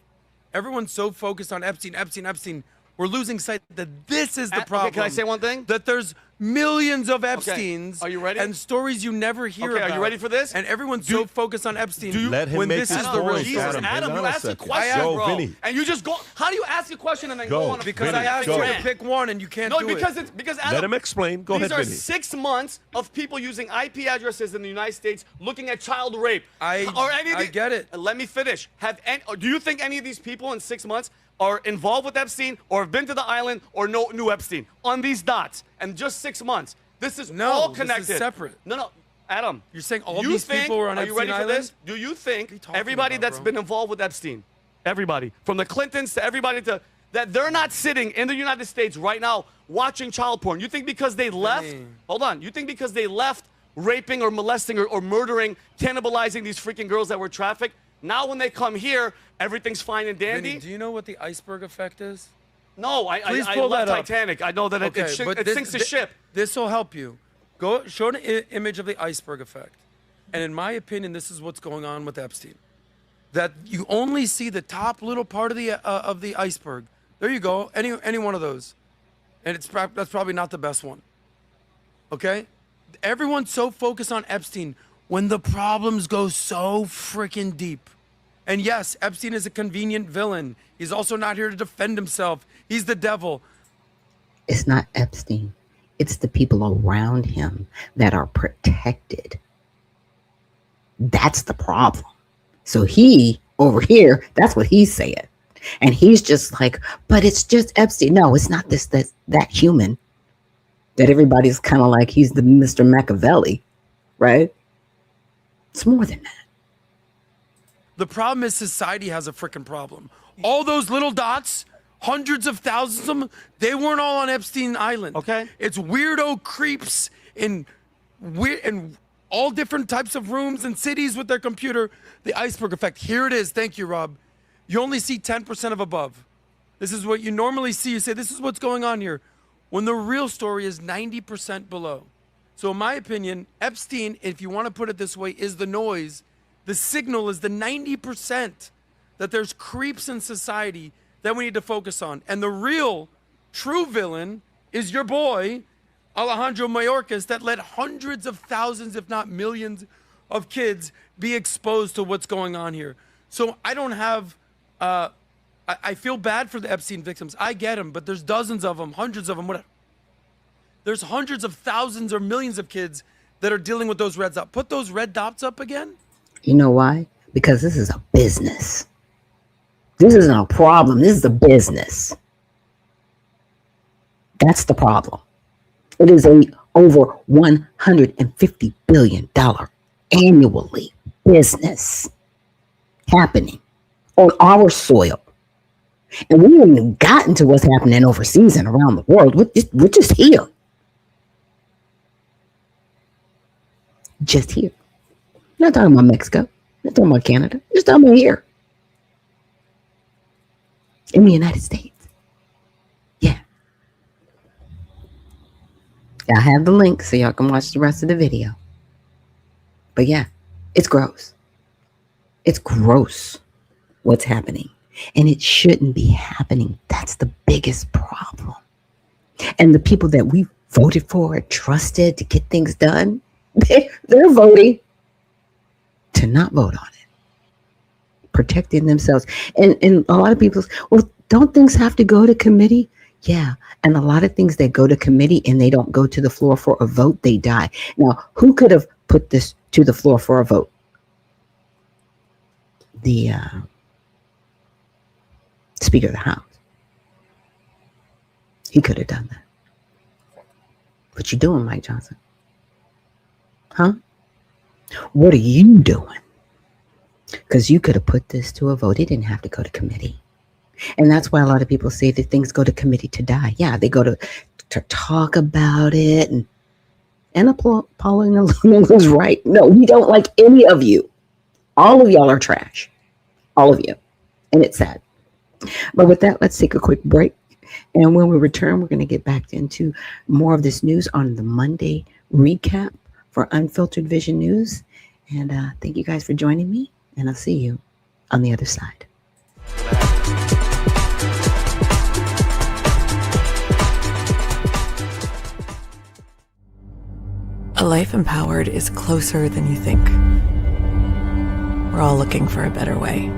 Everyone's so focused on Epstein. We're losing sight that this is the problem. Okay, can I say one thing? That there's millions of Epsteins. Are you ready? And stories you never hear about. Are you ready for this? And everyone's so focused on Epstein. Let him when make this his is the real point. story. Adam, you asked a question, Go, bro. Vinny. And you just go. How do you ask a question and then go on? Because Vinny, I asked go. you to pick one and you can't do it. Because Adam, Let him explain. Go ahead, these are Vinny. 6 months of people using IP addresses in the United States looking at child rape. I get it. Let me finish. Do you think any of these people in 6 months are involved with Epstein or have been to the island or knew Epstein on these dots? And just 6 months. This is all connected. This is separate. No, Adam. You're saying all these people are on Epstein Island? Are you ready for this? Do you think everybody that's been involved with Epstein, everybody, from the Clintons to everybody that they're not sitting in the United States right now watching child porn? You think because they left, hold on, you think because they left raping or molesting or murdering, cannibalizing these freaking girls that were trafficked, now when they come here, everything's fine and dandy? Vinny, do you know what the iceberg effect is? No, I love Titanic. I know that it sinks the ship. This will help you. Go show an image of the iceberg effect. And in my opinion, this is what's going on with Epstein. That you only see the top little part of the iceberg. There you go. Any one of those. And that's probably not the best one. Okay? Everyone's so focused on Epstein when the problems go so freaking deep. And yes, Epstein is a convenient villain. He's also not here to defend himself. He's the devil. It's not Epstein. It's the people around him that are protected. That's the problem. So he, over here, that's what he's saying. And he's just like, but it's just Epstein. No, it's not that human. That everybody's kind of like he's the Mr. Machiavelli, right? It's more than that. The problem is society has a freaking problem. All those little dots, hundreds of thousands of them, they weren't all on Epstein Island. Okay. It's weirdo creeps in all different types of rooms and cities with their computer. The iceberg effect. Here it is. Thank you, Rob. You only see 10% of above. This is what you normally see. You say, this is what's going on here. When the real story is 90% below. So in my opinion, Epstein, if you want to put it this way, is the noise. The signal is the 90% that there's creeps in society that we need to focus on. And the real, true villain is your boy, Alejandro Mayorkas, that let hundreds of thousands, if not millions, of kids be exposed to what's going on here. So I don't have, I feel bad for the Epstein victims. I get them, but there's dozens of them, hundreds of them, whatever. There's hundreds of thousands or millions of kids that are dealing with those red dots. Put those red dots up again. You know why? Because this is a business. This isn't a problem. This is a business. That's the problem. It is a over $150 billion annually business happening on our soil. And we haven't even gotten to what's happening overseas and around the world. We're just here. Just here. Not talking about Mexico. Not talking about Canada. Just talking about here. In the United States. Yeah. I have the link so y'all can watch the rest of the video. But yeah, it's gross. It's gross what's happening. And it shouldn't be happening. That's the biggest problem. And the people that we voted for, trusted to get things done, they're voting to not vote on it, protecting themselves. And a lot of people, well, don't things have to go to committee? Yeah. And a lot of things that go to committee and they don't go to the floor for a vote, they die. Now, who could have put this to the floor for a vote? The Speaker of the House. He could have done that. What you doing, Mike Johnson? Huh? What are you doing? Because you could have put this to a vote. It didn't have to go to committee. And that's why a lot of people say that things go to committee to die. Yeah, they go to talk about it. And Paulina Luna was right. No, we don't like any of you. All of y'all are trash. All of you. And it's sad. But with that, let's take a quick break. And when we return, we're going to get back into more of this news on the Monday recap for Unfiltered Vision News. And thank you guys for joining me. And I'll see you on the other side. A life empowered is closer than you think. We're all looking for a better way.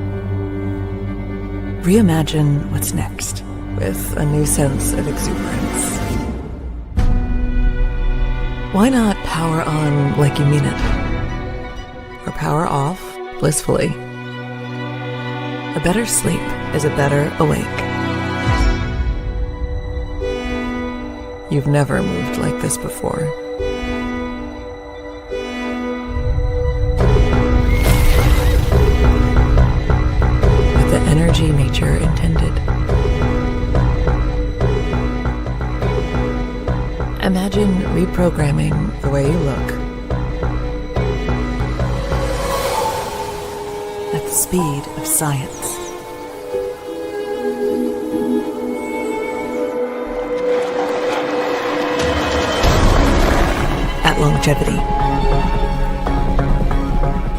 Reimagine what's next with a new sense of exuberance. Why not power on like you mean it? Or power off blissfully? A better sleep is a better awake. You've never moved like this before. With the energy nature intended. Imagine reprogramming the way you look at the speed of science. At longevity.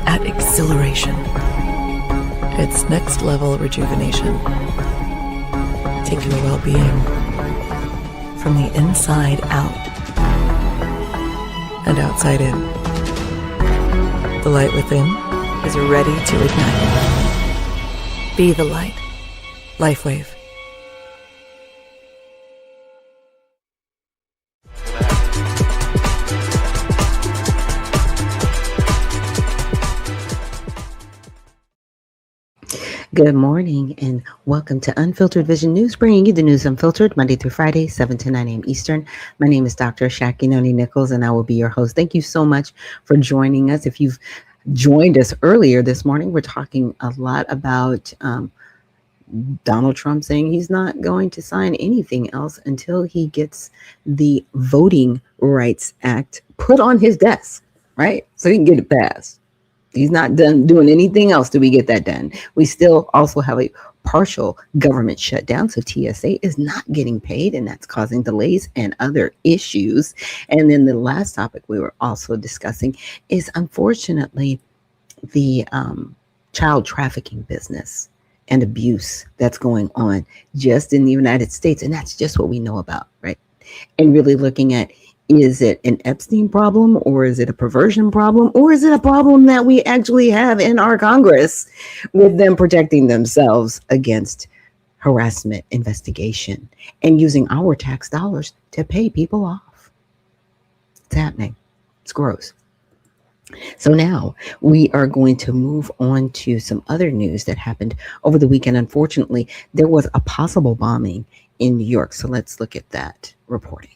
At exhilaration. It's next level rejuvenation. Take your well-being from the inside out and outside in. The light within is ready to ignite. Be the light. LifeWave. Good morning and welcome to Unfiltered Vision News, bringing you the news unfiltered Monday through Friday, 7 to 9 a.m. Eastern. My name is Dr. Ashaki Noni Nichols and I will be your host. Thank you so much for joining us. If you've joined us earlier this morning, we're talking a lot about Donald Trump saying he's not going to sign anything else until he gets the Voting Rights Act put on his desk, right? So he can get it passed. He's not done doing anything else till we get that done. We still also have a partial government shutdown. So TSA is not getting paid, and that's causing delays and other issues. And then the last topic we were also discussing is, unfortunately, the child trafficking business and abuse that's going on just in the United States. And that's just what we know about, right? And really looking at, is it an Epstein problem, or is it a perversion problem, or is it a problem that we actually have in our Congress with them protecting themselves against harassment investigation and using our tax dollars to pay people off? It's happening. It's gross. So now we are going to move on to some other news that happened over the weekend. Unfortunately, there was a possible bombing in New York. So let's look at that reporting.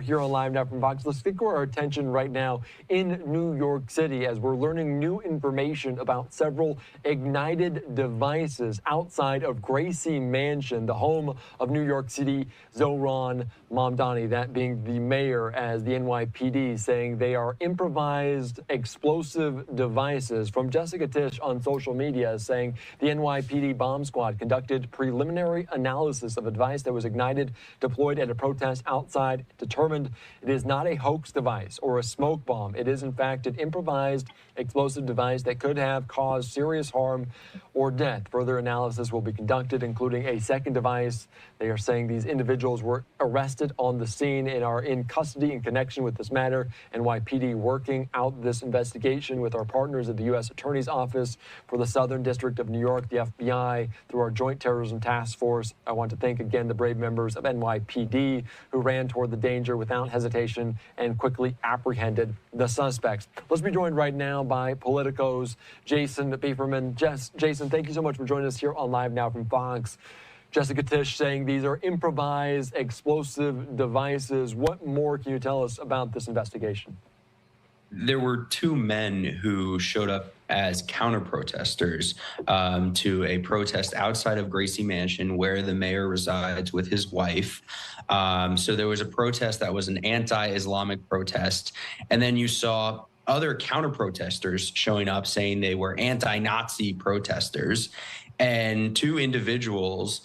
Here on Live Now from Fox, let's stick our attention right now in New York City as we're learning new information about several ignited devices outside of Gracie Mansion, the home of New York City Zohran Mamdani, that being the mayor, as the NYPD saying they are improvised explosive devices. From Jessica Tisch on social media saying the NYPD bomb squad conducted preliminary analysis of a device that was ignited, deployed at a protest outside, determined it is not a hoax device or a smoke bomb. It is, in fact, an improvised explosive device that could have caused serious harm or death. Further analysis will be conducted, including a second device. They are saying these individuals were arrested on the scene and are in custody in connection with this matter. NYPD working out this investigation with our partners at the U.S. Attorney's Office for the Southern District of New York, the FBI, through our Joint Terrorism Task Force. I want to thank again the brave members of NYPD who ran toward the danger without hesitation and quickly apprehended the suspects. Let's be joined right now by Politico's Jason Bieferman. Jason, thank you so much for joining us here on Live Now from Fox. Jessica Tisch saying these are improvised explosive devices. What more can you tell us about this investigation? There were two men who showed up as counter-protesters to a protest outside of Gracie Mansion, where the mayor resides with his wife. So there was a protest that was an anti-Islamic protest. And then you saw other counter-protesters showing up saying they were anti-Nazi protesters. And two individuals,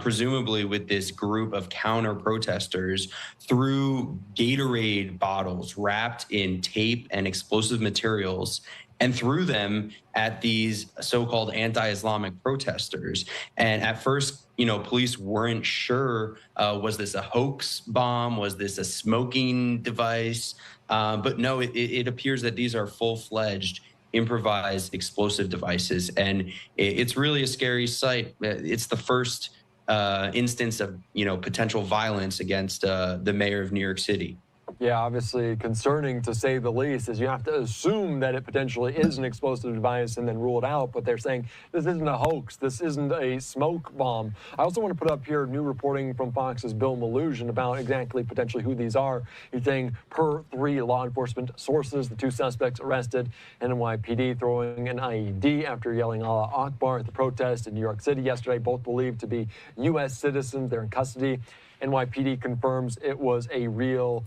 presumably with this group of counter-protesters, threw Gatorade bottles wrapped in tape and explosive materials and threw them at these so-called anti-Islamic protesters. And at first, police weren't sure, was this a hoax bomb? Was this a smoking device? But no, it appears that these are full-fledged improvised explosive devices. And it's really a scary sight. It's the first instance of, potential violence against the mayor of New York City. Yeah, obviously concerning to say the least, is you have to assume that it potentially is an explosive device and then rule it out, but they're saying this isn't a hoax, this isn't a smoke bomb. I also want to put up here new reporting from Fox's Bill Mallusion about exactly potentially who these are. He's saying per 3 law enforcement sources, the 2 suspects arrested, NYPD throwing an IED after yelling Allah Akbar at the protest in New York City yesterday, both believed to be U.S. citizens. They're in custody. NYPD confirms it was a real.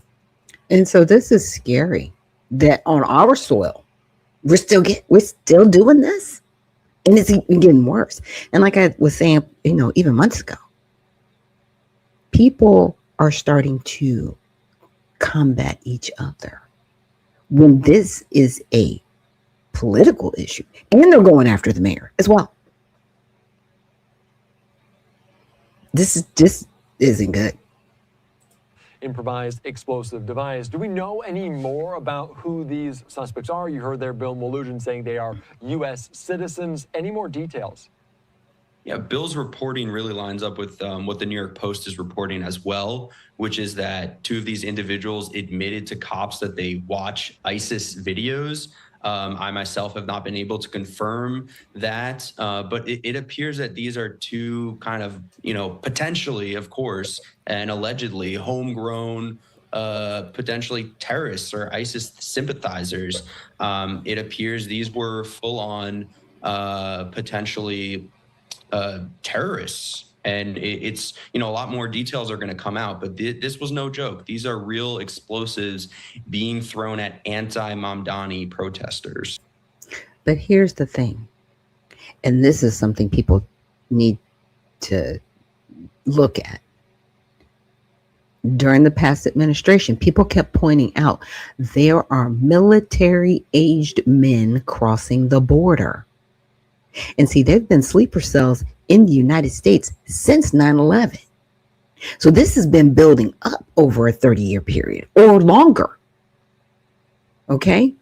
And so this is scary that on our soil, we're still doing this, and it's even getting worse. And like I was saying, even months ago, people are starting to combat each other when this is a political issue, and they're going after the mayor as well. This isn't good. Improvised explosive device. Do we know any more about who these suspects are? You heard there Bill Mallusion saying they are U.S. citizens. Any more details? Yeah, Bill's reporting really lines up with what the New York Post is reporting as well, which is that 2 of these individuals admitted to cops that they watch ISIS videos. I myself have not been able to confirm that, but it appears that these are 2 kind of, potentially, of course, and allegedly homegrown, potentially terrorists or ISIS sympathizers. It appears these were full-on, potentially terrorists. And it's, a lot more details are going to come out, but this was no joke. These are real explosives being thrown at anti-Mamdani protesters. But here's the thing, and this is something people need to look at. During the past administration, people kept pointing out there are military-aged men crossing the border. And see, there have been sleeper cells in the United States since 9/11. So this has been building up over a 30-year period or longer. Okay?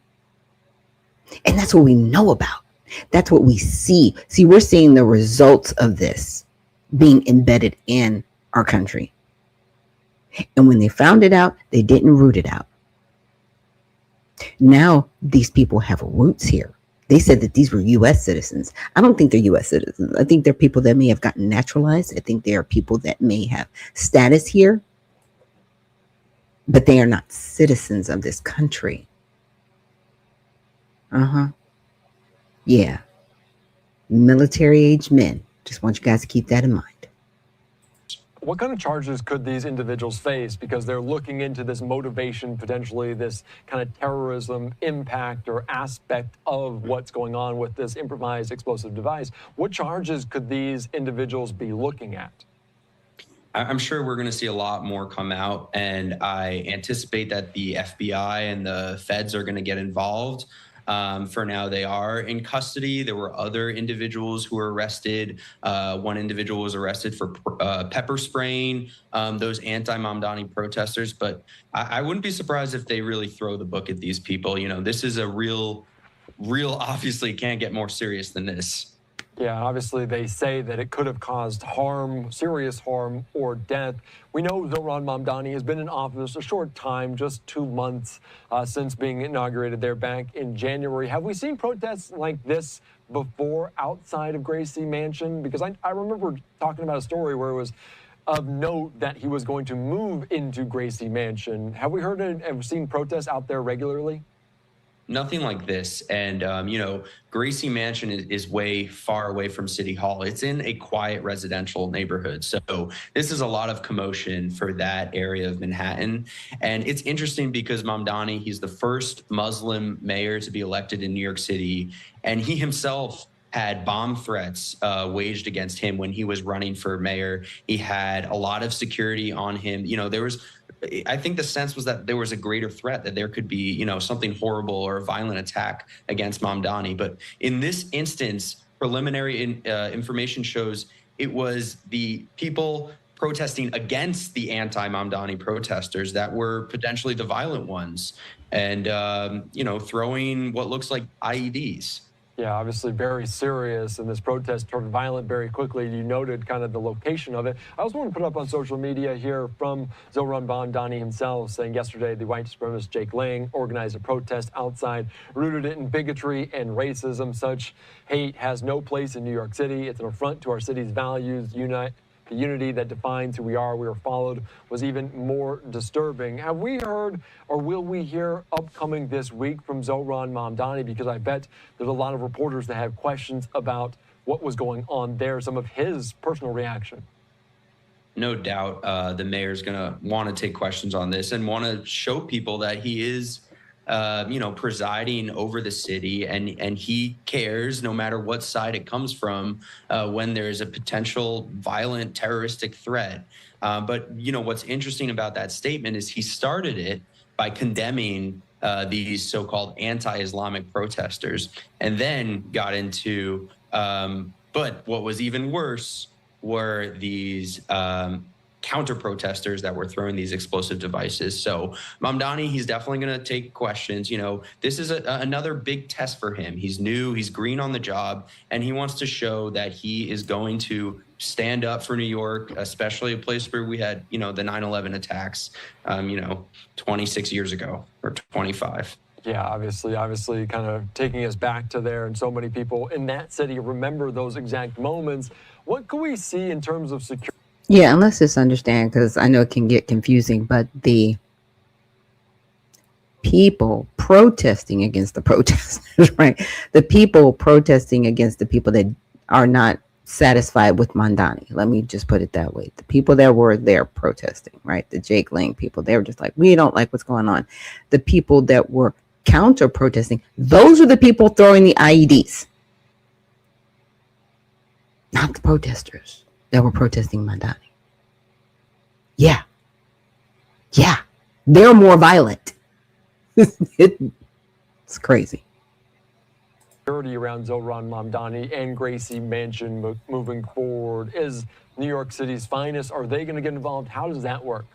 And that's what we know about. That's what we see. See, we're seeing the results of this being embedded in our country. And when they found it out, they didn't root it out. Now these people have roots here. They said that these were U.S. citizens. I don't think they're U.S. citizens. I think they're people that may have gotten naturalized. I think they are people that may have status here, but they are not citizens of this country. Yeah. Military-aged men. Just want you guys to keep that in mind. What kind of charges could these individuals face? Because they're looking into this motivation, potentially this kind of terrorism impact or aspect of what's going on with this improvised explosive device. What charges could these individuals be looking at? I'm sure we're going to see a lot more come out, and I anticipate that the FBI and the feds are going to get involved. For now, they are in custody. There were other individuals who were arrested. One individual was arrested for pepper spraying those anti-Mamdani protesters. But I wouldn't be surprised if they really throw the book at these people. This is a real, obviously can't get more serious than this. Yeah, obviously they say that it could have caused harm, serious harm, or death. We know Zohran Mamdani has been in office a short time, just 2 months since being inaugurated there back in January. Have we seen protests like this before outside of Gracie Mansion? Because I remember talking about a story where it was of note that he was going to move into Gracie Mansion. Have we heard and seen protests out there regularly? Nothing like this. And, Gracie Mansion is way far away from City Hall. It's in a quiet residential neighborhood. So this is a lot of commotion for that area of Manhattan. And it's interesting because Mamdani, he's the first Muslim mayor to be elected in New York City. And he himself had bomb threats waged against him when he was running for mayor. He had a lot of security on him. There was I think the sense was that there was a greater threat, that there could be, something horrible or a violent attack against Mamdani. But in this instance, preliminary information shows it was the people protesting against the anti-Mamdani protesters that were potentially the violent ones, and throwing what looks like IEDs. Yeah, obviously very serious, and this protest turned violent very quickly. You noted kind of the location of it. I also want to put up on social media here from Zohran Mamdani himself, saying yesterday the white supremacist Jake Lang organized a protest outside, rooted it in bigotry and racism. Such hate has no place in New York City. It's an affront to our city's values. The unity that defines who we are followed was even more disturbing. Have we heard, or will we hear upcoming this week from Zohran Mamdani? Because I bet there's a lot of reporters that have questions about what was going on there, some of his personal reaction. No doubt the mayor's going to want to take questions on this and want to show people that he is presiding over the city, and he cares no matter what side it comes from when there's a potential violent terroristic threat. But what's interesting about that statement is he started it by condemning these so-called anti-Islamic protesters, and then got into, but what was even worse were these counter protesters that were throwing these explosive devices. So Mamdani, he's definitely going to take questions. This is another big test for him. He's new, he's green on the job, and he wants to show that he is going to stand up for New York, especially a place where we had, the 9/11 attacks, 26 years ago or 25. Yeah, obviously kind of taking us back to there, and so many people in that city remember those exact moments. What can we see in terms of security? Yeah, and let's just understand, because I know it can get confusing, but the people protesting against the protesters, right? The people protesting against the people that are not satisfied with Mamdani. Let me just put it that way. The people that were there protesting, right? The Jake Lang people, they were just like, we don't like what's going on. The people that were counter protesting, those are the people throwing the IEDs, not the protesters that were protesting Mamdani. Yeah. They're more violent. It's crazy. Security around Zohran Mamdani and Gracie Mansion moving forward is New York City's finest. Are they going to get involved? How does that work?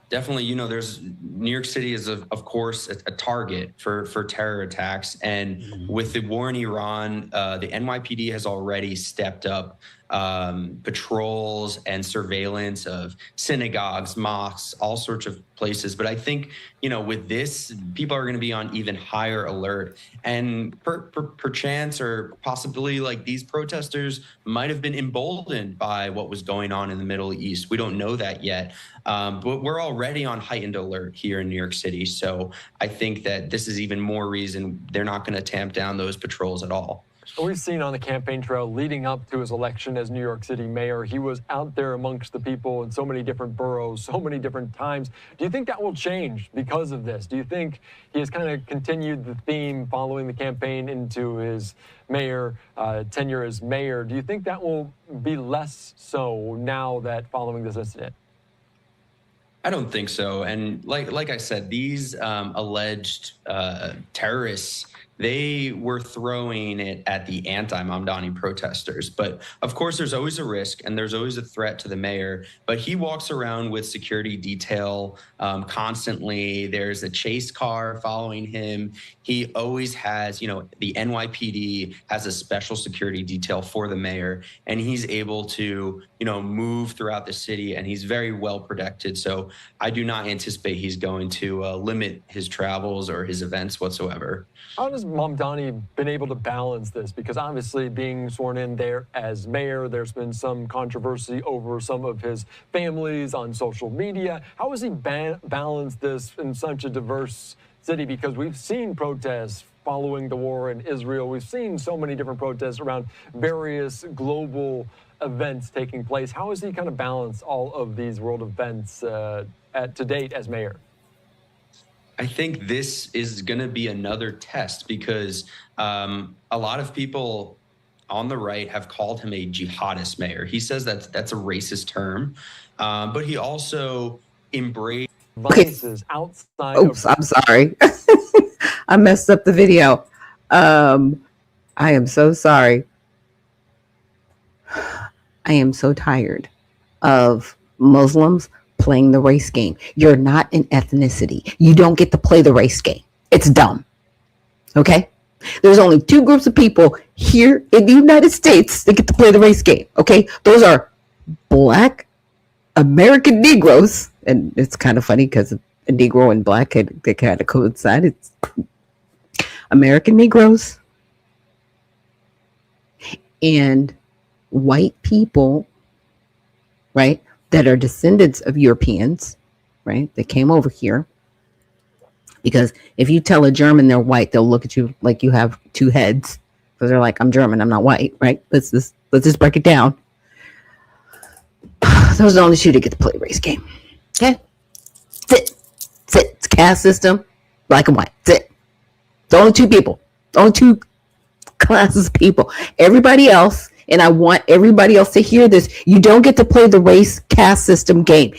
Definitely, there's New York City is, of course, a target for terror attacks. And with the war in Iran, the NYPD has already stepped up patrols and surveillance of synagogues, mosques, all sorts of places. But I think, with this, people are going to be on even higher alert. And perchance or possibly, like, these protesters might have been emboldened by what was going on in the Middle East. We don't know that yet. But we're already on heightened alert here in New York City. So I think that this is even more reason they're not going to tamp down those patrols at all. We've seen on the campaign trail leading up to his election as New York City mayor, he was out there amongst the people in so many different boroughs, so many different times. Do you think that will change because of this? Do you think he has kind of continued the theme following the campaign into his tenure as mayor? Do you think that will be less so now that following this incident? I don't think so. And like I said, these alleged terrorists, they were throwing it at the anti-Mamdani protesters. But of course, there's always a risk and there's always a threat to the mayor. But he walks around with security detail constantly. There's a chase car following him. He always has, the NYPD has a special security detail for the mayor, and he's able to, move throughout the city, and he's very well protected. So I do not anticipate he's going to limit his travels or his events whatsoever. How has Mamdani been able to balance this? Because obviously being sworn in there as mayor, there's been some controversy over some of his families on social media. How has he balanced this in such a diverse city? Because we've seen protests following the war in Israel. We've seen so many different protests around various global events taking place. How has he kind of balanced all of these world events to date as mayor? I think this is going to be another test because a lot of people on the right have called him a jihadist mayor. He says that's a racist term, but he also embrace devices outside Oops, I'm sorry. I messed up the video. I am so sorry. I am so tired of Muslims playing the race game. You're not an ethnicity. You don't get to play the race game. It's dumb. Okay? There's only two groups of people here in the United States that get to play the race game. Okay? Those are Black American Negroes. And it's kind of funny because a Negro and Black they kind of coincide. It's American Negroes and white people, right, that are descendants of Europeans, right, that came over here. Because if you tell a German they're white, they'll look at you like you have two heads. Because they're like, I'm German, I'm not white, right? Let's just break it down. Those are the only two that get to play the race game. Okay? That's it. That's it. It's a caste system, black and white. That's it. The only two people. The only two classes of people. Everybody else, and I want everybody else to hear this, you don't get to play the race caste system game.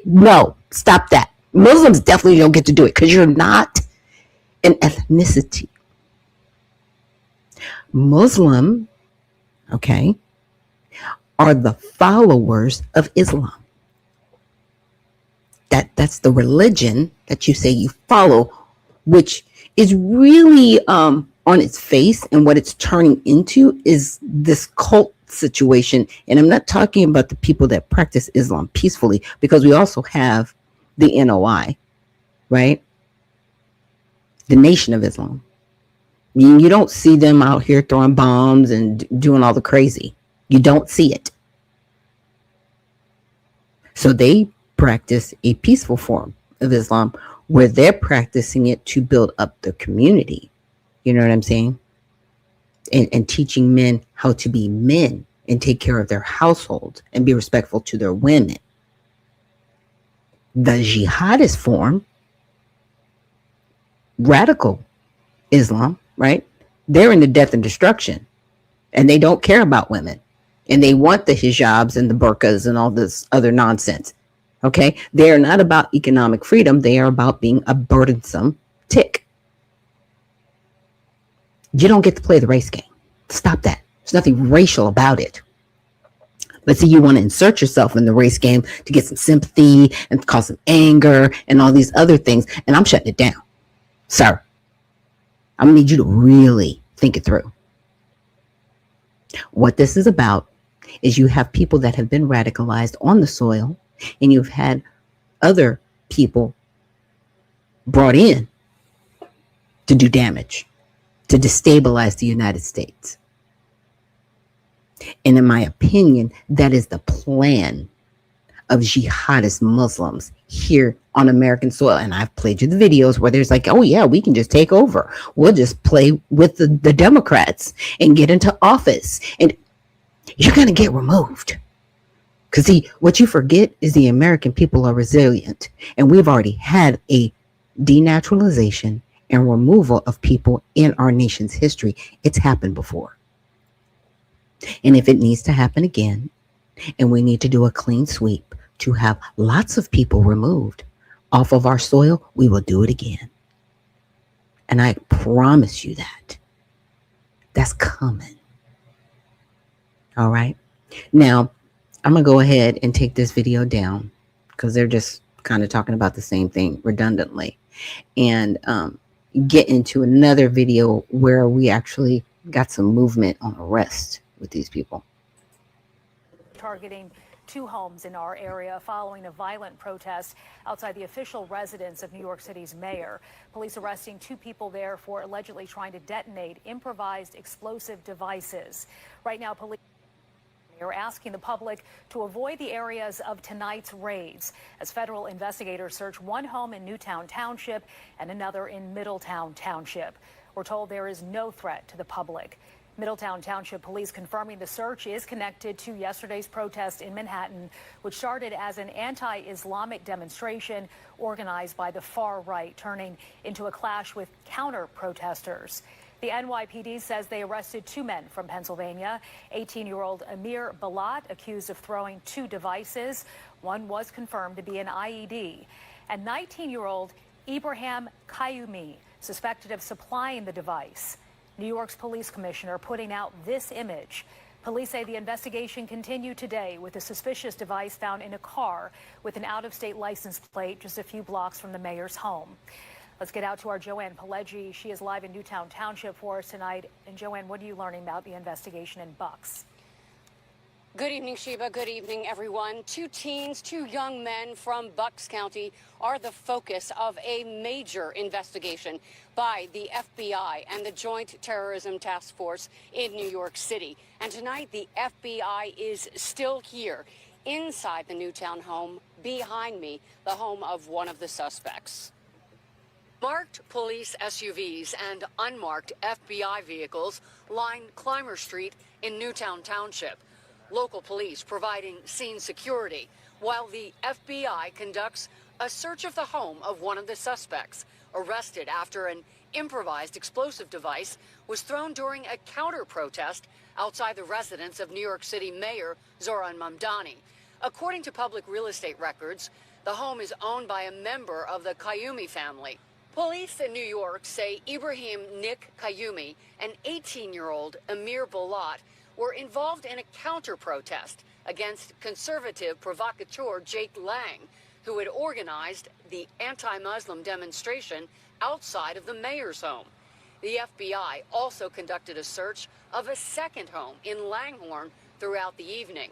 No, stop that. Muslims definitely don't get to do it because you're not an ethnicity. Muslim, okay, are the followers of Islam. That's the religion that you say you follow, which is really on its face, and what it's turning into is this cult situation. And I'm not talking about the people that practice Islam peacefully, because we also have the NOI, right? The Nation of Islam. You don't see them out here throwing bombs and doing all the crazy. You don't see it. So they practice a peaceful form of Islam where they're practicing it to build up the community. You know what I'm saying? And teaching men how to be men and take care of their households and be respectful to their women. The jihadist form, radical Islam, right? They're into death and destruction, and they don't care about women, and they want the hijabs and the burqas and all this other nonsense. Okay? They are not about economic freedom. They are about being a burdensome tick. You don't get to play the race game. Stop that. There's nothing racial about it. But see, you want to insert yourself in the race game to get some sympathy and cause some anger and all these other things. And I'm shutting it down. Sir, I'm going to need you to really think it through. What this is about is you have people that have been radicalized on the soil, and you've had other people brought in to do damage, to destabilize the United States. And in my opinion, that is the plan of jihadist Muslims here on American soil. And I've played you the videos where there's like, oh yeah, we can just take over. We'll just play with the Democrats and get into office. And you're going to get removed. Because see, what you forget is the American people are resilient. And we've already had a denaturalization and removal of people in our nation's history. It's happened before. And if it needs to happen again, and we need to do a clean sweep to have lots of people removed off of our soil, we will do it again. And I promise you that. That's coming. All right. Now, I'm going to go ahead and take this video down because they're just kind of talking about the same thing redundantly, and get into another video where we actually got some movement on arrest with these people. Targeting two homes in our area following a violent protest outside the official residence of New York City's mayor. Police arresting two people there for allegedly trying to detonate improvised explosive devices. Right now, police are asking the public to avoid the areas of tonight's raids as federal investigators search one home in Newtown Township and another in Middletown Township. We're told there is no threat to the public. Middletown Township police confirming the search is connected to yesterday's protest in Manhattan, which started as an anti-Islamic demonstration organized by the far right, turning into a clash with counter-protesters. The NYPD says they arrested 2 men from Pennsylvania. 18-year-old Amir Balat, accused of throwing 2 devices. One was confirmed to be an IED. And 19-year-old Ibrahim Qayyumi, suspected of supplying the device. New York's police commissioner putting out this image. Police say the investigation continued today with a suspicious device found in a car with an out-of-state license plate just a few blocks from the mayor's home. Let's get out to our Joanne Pileggi. She is live in Newtown Township for us tonight. And Joanne, what are you learning about the investigation in Bucks? Good evening, Sheba. Good evening, everyone. 2 teens, 2 young men from Bucks County are the focus of a major investigation by the FBI and the Joint Terrorism Task Force in New York City. And tonight, the FBI is still here inside the Newtown home behind me, the home of one of the suspects. Marked police SUVs and unmarked FBI vehicles line Clymer Street in Newtown Township. Local police providing scene security, while the FBI conducts a search of the home of one of the suspects, arrested after an improvised explosive device was thrown during a counter-protest outside the residence of New York City Mayor Zohran Mamdani. According to public real estate records, the home is owned by a member of the Qayyumi family. Police in New York say Ibrahim Nick Qayyumi and 18-year-old Amir Balat were involved in a counter-protest against conservative provocateur Jake Lang, who had organized the anti-Muslim demonstration outside of the mayor's home. The FBI also conducted a search of a second home in Langhorne throughout the evening.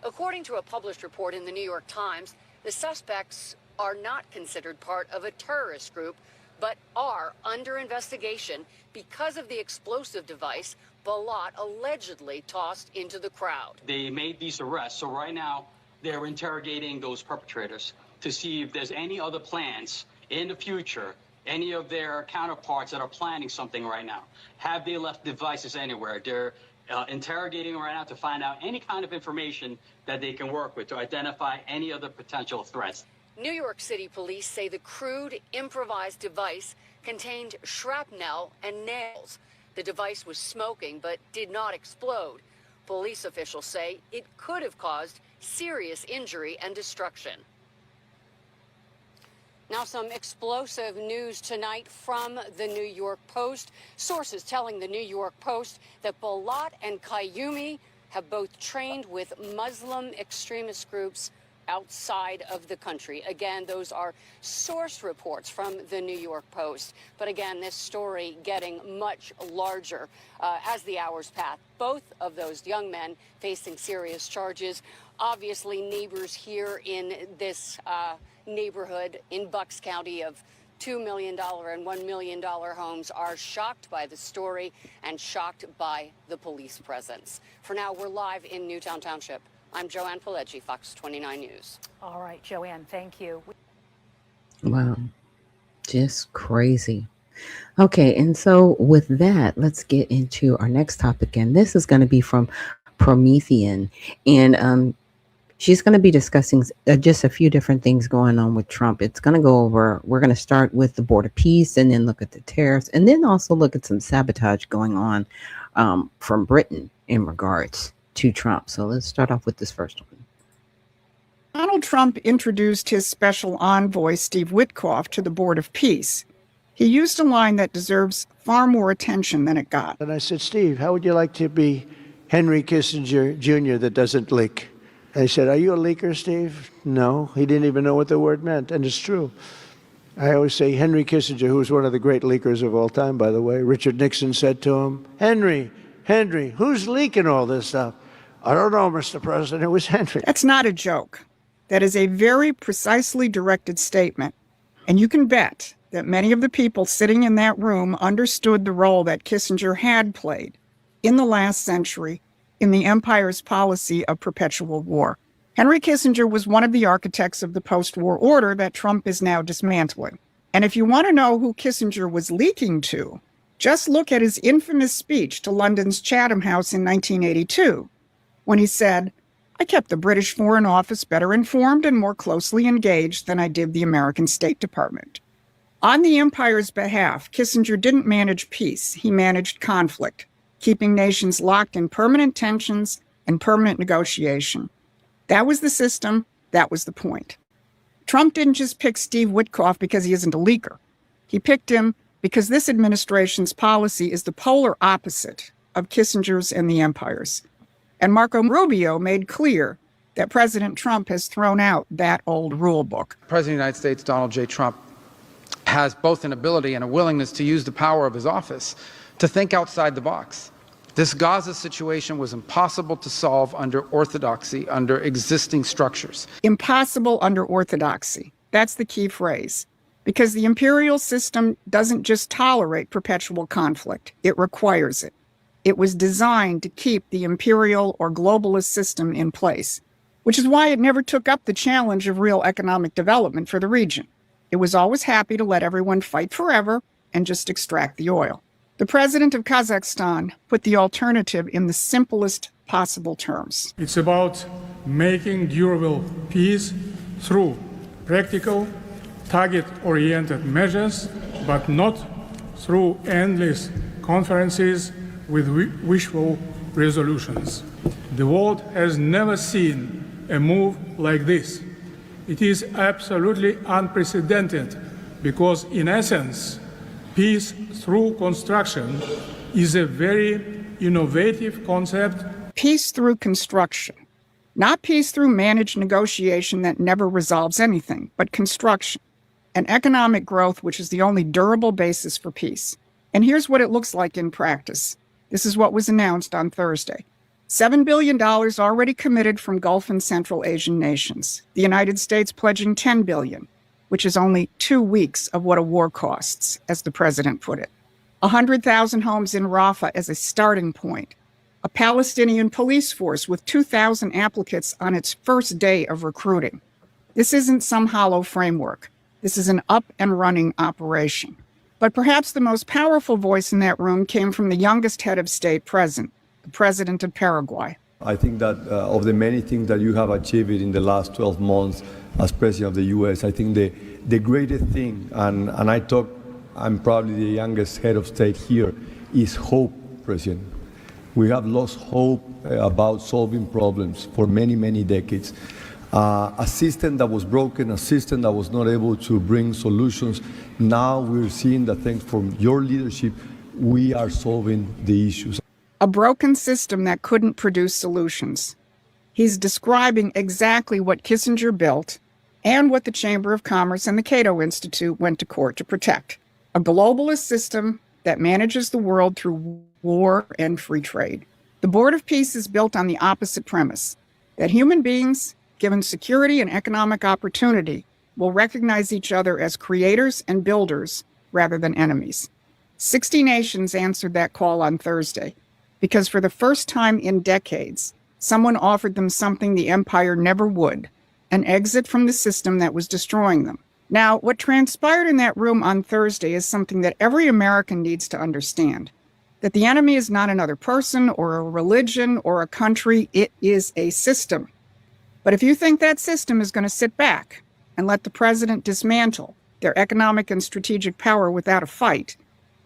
According to a published report in the New York Times, the suspects are not considered part of a terrorist group, but are under investigation because of the explosive device Balat allegedly tossed into the crowd. They made these arrests, so right now they're interrogating those perpetrators to see if there's any other plans in the future, any of their counterparts that are planning something right now. Have they left devices anywhere? They're interrogating right now to find out any kind of information that they can work with to identify any other potential threats. New York City police say the crude, improvised device contained shrapnel and nails. The device was smoking but did not explode. Police officials say it could have caused serious injury and destruction. Now some explosive news tonight from the New York Post. Sources telling the New York Post that Balat and Qayyumi have both trained with Muslim extremist groups outside of the country. Again, those are source reports from the New York Post. But again, this story getting much larger as the hours pass. Both of those young men facing serious charges. Obviously, neighbors here in this neighborhood in Bucks County of $2 million and $1 million homes are shocked by the story and shocked by the police presence. For now, we're live in Newtown Township. I'm Joanne Pileggi, Fox 29 News. All right, Joanne, thank you. Wow. Just crazy. Okay, and so with that, let's get into our next topic. And this is going to be from Promethean. And she's going to be discussing just a few different things going on with Trump. It's going to go over, we're going to start with the border peace and then look at the tariffs and then also look at some sabotage going on from Britain in regards to Trump. So let's start off with this first one. Donald Trump introduced his special envoy, Steve Witkoff, to the Board of Peace. He used a line that deserves far more attention than it got. And I said, Steve, how would you like to be Henry Kissinger Jr. that doesn't leak? And he said, are you a leaker, Steve? No, he didn't even know what the word meant. And it's true. I always say Henry Kissinger, who was one of the great leakers of all time, by the way, Richard Nixon said to him, Henry, who's leaking all this stuff? I don't know, Mr. President, it was Henry. That's not a joke. That is a very precisely directed statement. And you can bet that many of the people sitting in that room understood the role that Kissinger had played in the last century in the empire's policy of perpetual war. Henry Kissinger was one of the architects of the post-war order that Trump is now dismantling. And if you want to know who Kissinger was leaking to, just look at his infamous speech to London's Chatham House in 1982, when he said, I kept the British Foreign Office better informed and more closely engaged than I did the American State Department. On the empire's behalf, Kissinger didn't manage peace. He managed conflict, keeping nations locked in permanent tensions and permanent negotiation. That was the system. That was the point. Trump didn't just pick Steve Witkoff because he isn't a leaker. He picked him because this administration's policy is the polar opposite of Kissinger's and the empire's. And Marco Rubio made clear that President Trump has thrown out that old rule book. President of the United States, Donald J. Trump, has both an ability and a willingness to use the power of his office to think outside the box. This Gaza situation was impossible to solve under orthodoxy, under existing structures. Impossible under orthodoxy. That's the key phrase. Because the imperial system doesn't just tolerate perpetual conflict, it requires it. It was designed to keep the imperial or globalist system in place, which is why it never took up the challenge of real economic development for the region. It was always happy to let everyone fight forever and just extract the oil. The president of Kazakhstan put the alternative in the simplest possible terms. It's about making durable peace through practical, target-oriented measures, but not through endless conferences with wishful resolutions. The world has never seen a move like this. It is absolutely unprecedented because, in essence, peace through construction is a very innovative concept. Peace through construction. Not peace through managed negotiation that never resolves anything, but construction. And economic growth, which is the only durable basis for peace. And here's what it looks like in practice. This is what was announced on Thursday. $7 billion already committed from Gulf and Central Asian nations. The United States pledging $10 billion, which is only 2 weeks of what a war costs, as the president put it. 100,000 homes in Rafah as a starting point. A Palestinian police force with 2,000 applicants on its first day of recruiting. This isn't some hollow framework. This is an up-and-running operation. But perhaps the most powerful voice in that room came from the youngest head of state present, the president of Paraguay. I think that of the many things that you have achieved in the last 12 months as president of the U.S., I think the greatest thing, and I'm probably the youngest head of state here, is hope, President. We have lost hope about solving problems for many, many decades. A system that was broken, a system that was not able to bring solutions. Now we're seeing that thanks from your leadership, we are solving the issues. A broken system that couldn't produce solutions. He's describing exactly what Kissinger built and what the Chamber of Commerce and the Cato Institute went to court to protect. A globalist system that manages the world through war and free trade. The Board of Peace is built on the opposite premise, that human beings, given security and economic opportunity, will recognize each other as creators and builders rather than enemies. 60 nations answered that call on Thursday, because for the first time in decades, someone offered them something the empire never would, an exit from the system that was destroying them. Now, what transpired in that room on Thursday is something that every American needs to understand, that the enemy is not another person or a religion or a country, it is a system. But if you think that system is going to sit back and let the president dismantle their economic and strategic power without a fight,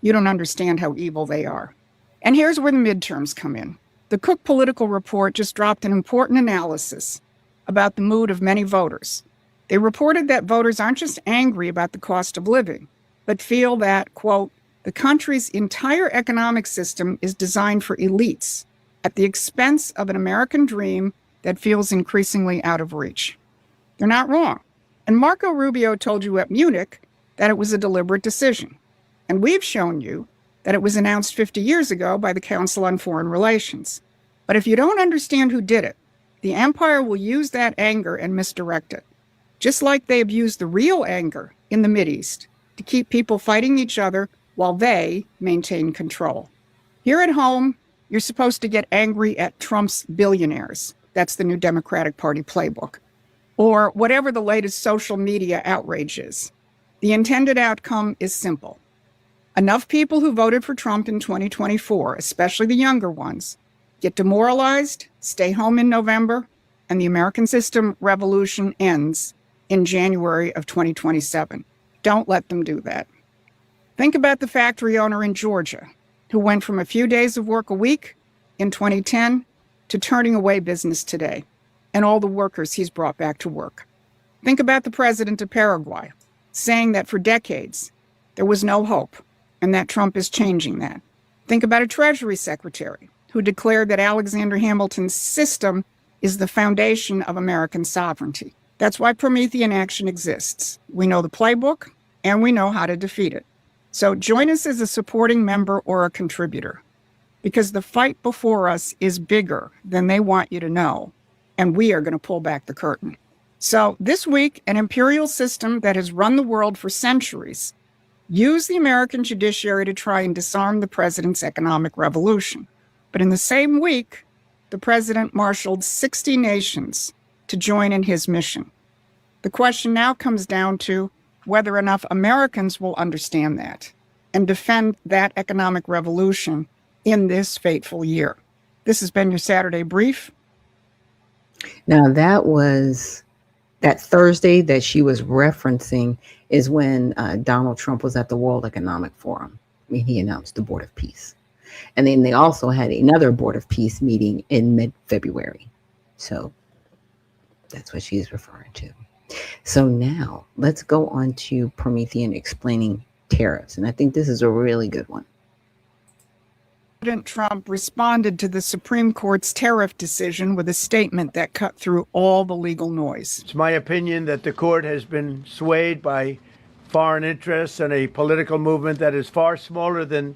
you don't understand how evil they are. And here's where the midterms come in. The Cook Political Report just dropped an important analysis about the mood of many voters. They reported that voters aren't just angry about the cost of living, but feel that, quote, the country's entire economic system is designed for elites at the expense of an American dream that feels increasingly out of reach. They're not wrong. And Marco Rubio told you at Munich that it was a deliberate decision. And we've shown you that it was announced 50 years ago by the Council on Foreign Relations. But if you don't understand who did it, the empire will use that anger and misdirect it, just like they've used the real anger in the Mideast to keep people fighting each other while they maintain control. Here at home, you're supposed to get angry at Trump's billionaires. That's the new Democratic Party playbook. Or whatever the latest social media outrage is. The intended outcome is simple. Enough people who voted for Trump in 2024, especially the younger ones, get demoralized, stay home in November, and the American system revolution ends in January of 2027. Don't let them do that. Think about the factory owner in Georgia who went from a few days of work a week in 2010 to turning away business today, and all the workers he's brought back to work. Think about the president of Paraguay saying that for decades there was no hope and that Trump is changing that. Think about a Treasury secretary who declared that Alexander Hamilton's system is the foundation of American sovereignty. That's why Promethean Action exists. We know the playbook and we know how to defeat it. So join us as a supporting member or a contributor, because the fight before us is bigger than they want you to know, and we are going to pull back the curtain. So this week, an imperial system that has run the world for centuries used the American judiciary to try and disarm the president's economic revolution. But in the same week, the president marshaled 60 nations to join in his mission. The question now comes down to whether enough Americans will understand that and defend that economic revolution in this fateful year. This has been your Saturday Brief. Now, that Thursday that she was referencing is when Donald Trump was at the World Economic Forum. I mean, he announced the Board of Peace. And then they also had another Board of Peace meeting in mid-February. So that's what she's referring to. So now let's go on to Promethean explaining tariffs. And I think this is a really good one. President Trump responded to the Supreme Court's tariff decision with a statement that cut through all the legal noise. It's my opinion that the court has been swayed by foreign interests and a political movement that is far smaller than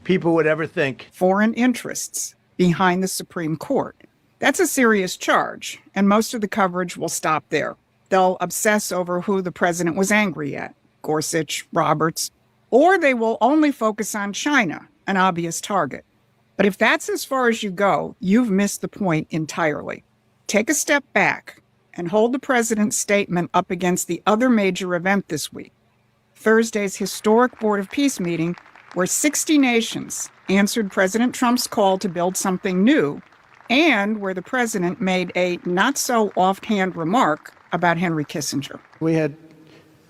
people would ever think. Foreign interests behind the Supreme Court. That's a serious charge, and most of the coverage will stop there. They'll obsess over who the president was angry at, Gorsuch, Roberts, or they will only focus on China, an obvious target. But if that's as far as you go, you've missed the point entirely. Take a step back and hold the president's statement up against the other major event this week, Thursday's historic Board of Peace meeting, where 60 nations answered President Trump's call to build something new, and where the president made a not-so-offhand remark about Henry Kissinger. We had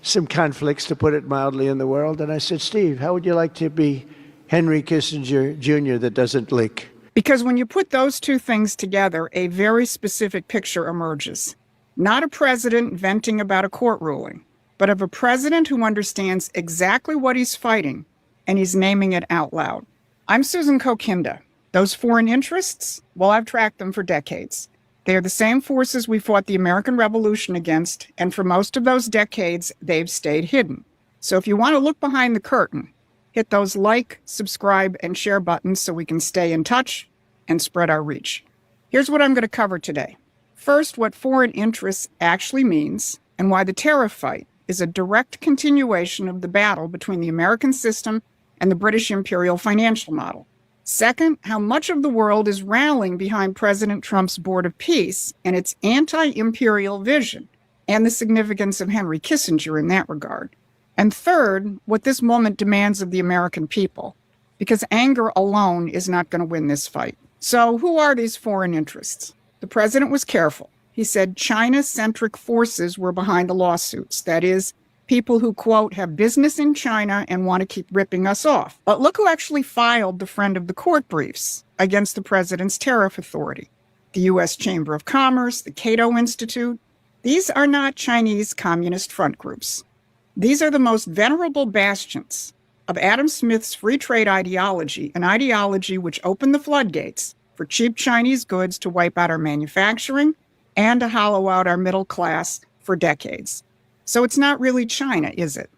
some conflicts, to put it mildly, in the world, and I said, Steve, how would you like to be Henry Kissinger Jr. that doesn't leak? Because when you put those two things together, a very specific picture emerges. Not a president venting about a court ruling, but of a president who understands exactly what he's fighting, and he's naming it out loud. I'm Susan Kokinda. Those foreign interests? Well, I've tracked them for decades. They are the same forces we fought the American Revolution against, and for most of those decades, they've stayed hidden. So if you want to look behind the curtain, hit those like, subscribe, and share buttons so we can stay in touch and spread our reach. Here's what I'm going to cover today. First, what foreign interests actually means, and why the tariff fight is a direct continuation of the battle between the American system and the British imperial financial model. Second, how much of the world is rallying behind President Trump's Board of Peace and its anti-imperial vision, and the significance of Henry Kissinger in that regard. And third, what this moment demands of the American people, because anger alone is not going to win this fight. So who are these foreign interests? The president was careful. He said China-centric forces were behind the lawsuits. That is, people who, quote, have business in China and want to keep ripping us off. But look who actually filed the friend of the court briefs against the president's tariff authority. The U.S. Chamber of Commerce, the Cato Institute. These are not Chinese communist front groups. These are the most venerable bastions of Adam Smith's free trade ideology, an ideology which opened the floodgates for cheap Chinese goods to wipe out our manufacturing and to hollow out our middle class for decades. So it's not really China, is it?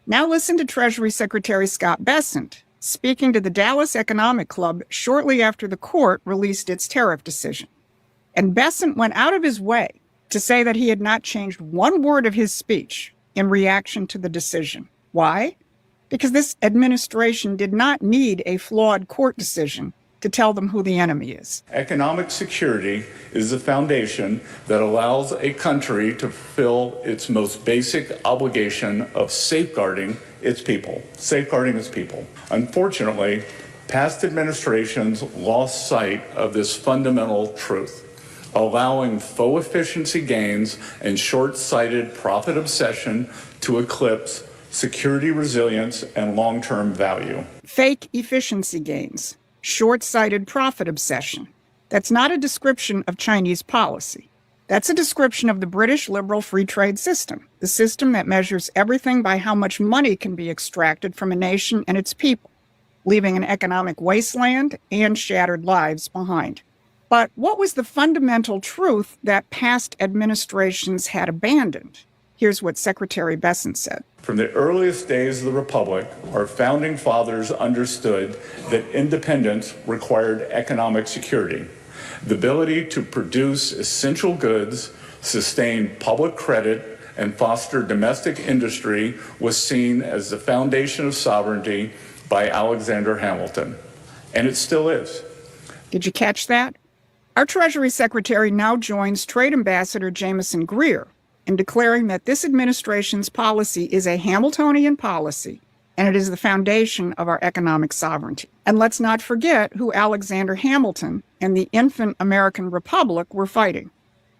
Now listen to Treasury Secretary Scott Bessent speaking to the Dallas Economic Club shortly after the court released its tariff decision. And Bessent went out of his way to say that he had not changed one word of his speech in reaction to the decision. Why? Because this administration did not need a flawed court decision to tell them who the enemy is. Economic security is the foundation that allows a country to fulfill its most basic obligation of safeguarding its people. Unfortunately, past administrations lost sight of this fundamental truth, allowing faux efficiency gains and short-sighted profit obsession to eclipse security resilience, and long-term value. Fake efficiency gains, short-sighted profit obsession. That's not a description of Chinese policy. That's a description of the British liberal free trade system, the system that measures everything by how much money can be extracted from a nation and its people, leaving an economic wasteland and shattered lives behind. But what was the fundamental truth that past administrations had abandoned? Here's what Secretary Bessent said. From the earliest days of the Republic, our founding fathers understood that independence required economic security. The ability to produce essential goods, sustain public credit, and foster domestic industry was seen as the foundation of sovereignty by Alexander Hamilton. And it still is. Did you catch that? Our Treasury Secretary now joins Trade Ambassador Jameson Greer in declaring that this administration's policy is a Hamiltonian policy, and it is the foundation of our economic sovereignty. And let's not forget who Alexander Hamilton and the infant American Republic were fighting.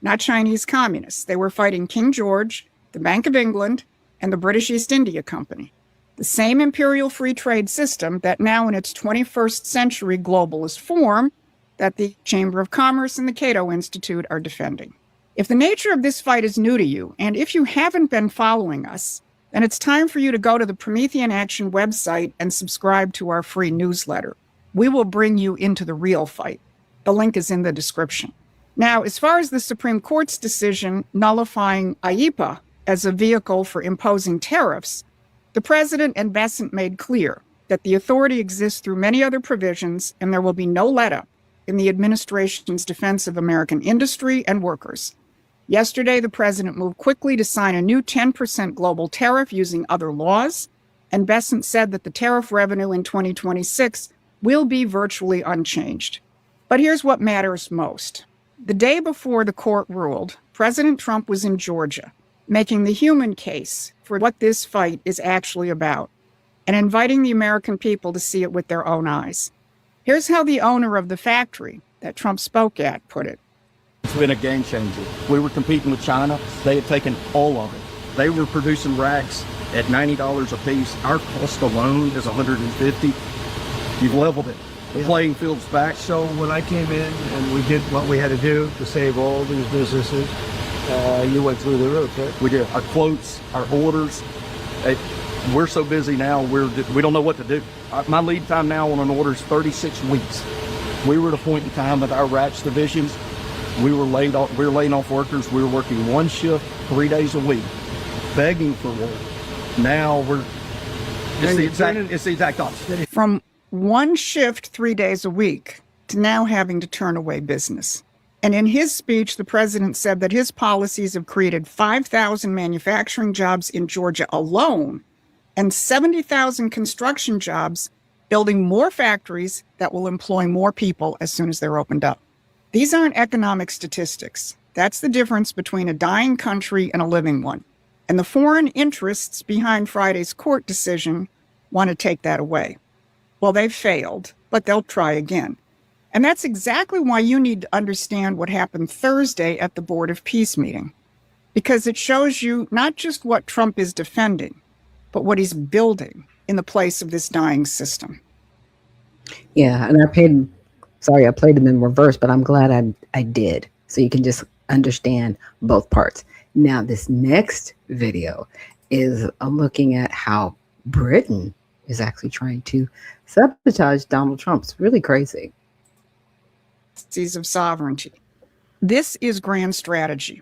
Not Chinese communists. They were fighting King George, the Bank of England, and the British East India Company. The same imperial free trade system that now in its 21st century globalist form that the Chamber of Commerce and the Cato Institute are defending. If the nature of this fight is new to you, and if you haven't been following us, then it's time for you to go to the Promethean Action website and subscribe to our free newsletter. We will bring you into the real fight. The link is in the description. Now, as far as the Supreme Court's decision nullifying IEEPA as a vehicle for imposing tariffs, the President and Bessent made clear that the authority exists through many other provisions, and there will be no letup in the administration's defense of American industry and workers. Yesterday, the president moved quickly to sign a new 10% global tariff using other laws, and Bessent said that the tariff revenue in 2026 will be virtually unchanged. But here's what matters most. The day before the court ruled, President Trump was in Georgia, making the human case for what this fight is actually about, and inviting the American people to see it with their own eyes. Here's how the owner of the factory that Trump spoke at put it. It's been a game changer. We were competing with China. They had taken all of it. They were producing racks at $90 a piece. Our cost alone is $150. You've leveled it. The playing field's back. So when I came in and we did what we had to do to save all these businesses, you went through the roof, right? We did. Our quotes, our orders. We're so busy now, we don't know what to do. My lead time now on an order is 36 weeks. We were at a point in time with our racks divisions, we were laying off workers. We were working one shift, 3 days a week, begging for work. Now it's the exact opposite. From one shift 3 days a week to now having to turn away business. And in his speech, the president said that his policies have created 5,000 manufacturing jobs in Georgia alone and 70,000 construction jobs, building more factories that will employ more people as soon as they're opened up. These aren't economic statistics. That's the difference between a dying country and a living one. And the foreign interests behind Friday's court decision want to take that away. Well, they've failed, but they'll try again. And that's exactly why you need to understand what happened Thursday at the Board of Peace meeting, because it shows you not just what Trump is defending, but what he's building in the place of this dying system. Yeah, and I played them in reverse, but I'm glad I did, so you can just understand both parts. Now, this next video is looking at how Britain is actually trying to sabotage Donald Trump. It's really crazy. Of sovereignty. This is grand strategy.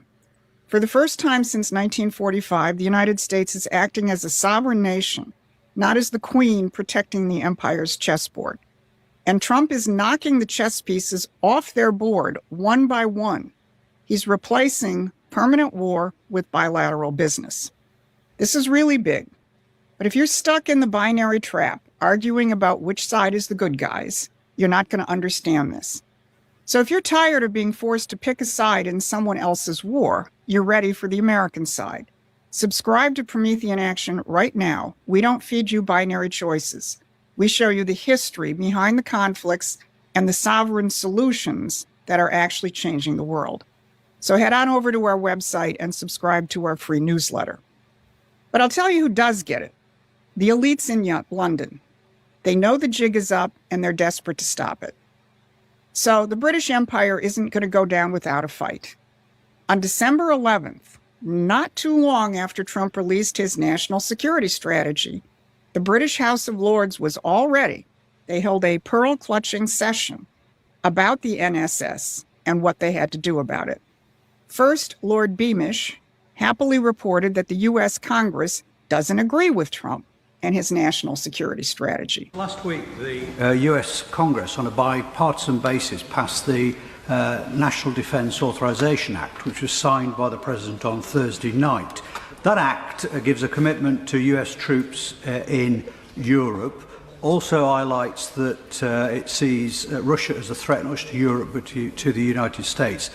For the first time since 1945, the United States is acting as a sovereign nation, not as the queen protecting the empire's chessboard. And Trump is knocking the chess pieces off their board one by one. He's replacing permanent war with bilateral business. This is really big. But if you're stuck in the binary trap, arguing about which side is the good guys, you're not going to understand this. So if you're tired of being forced to pick a side in someone else's war, you're ready for the American side. Subscribe to Promethean Action right now. We don't feed you binary choices. We show you the history behind the conflicts and the sovereign solutions that are actually changing the world. So head on over to our website and subscribe to our free newsletter. But I'll tell you who does get it. The elites in London, they know the jig is up and they're desperate to stop it. So the British Empire isn't going to go down without a fight. On December 11th, not too long after Trump released his national security strategy, the British House of Lords was all ready. They held a pearl-clutching session about the NSS and what they had to do about it. First, Lord Beamish happily reported that the U.S. Congress doesn't agree with Trump and his national security strategy. Last week, the U.S. Congress, on a bipartisan basis, passed the National Defense Authorization Act, which was signed by the President on Thursday night. That act gives a commitment to U.S. troops in Europe, also highlights that it sees Russia as a threat not just to Europe but to the United States,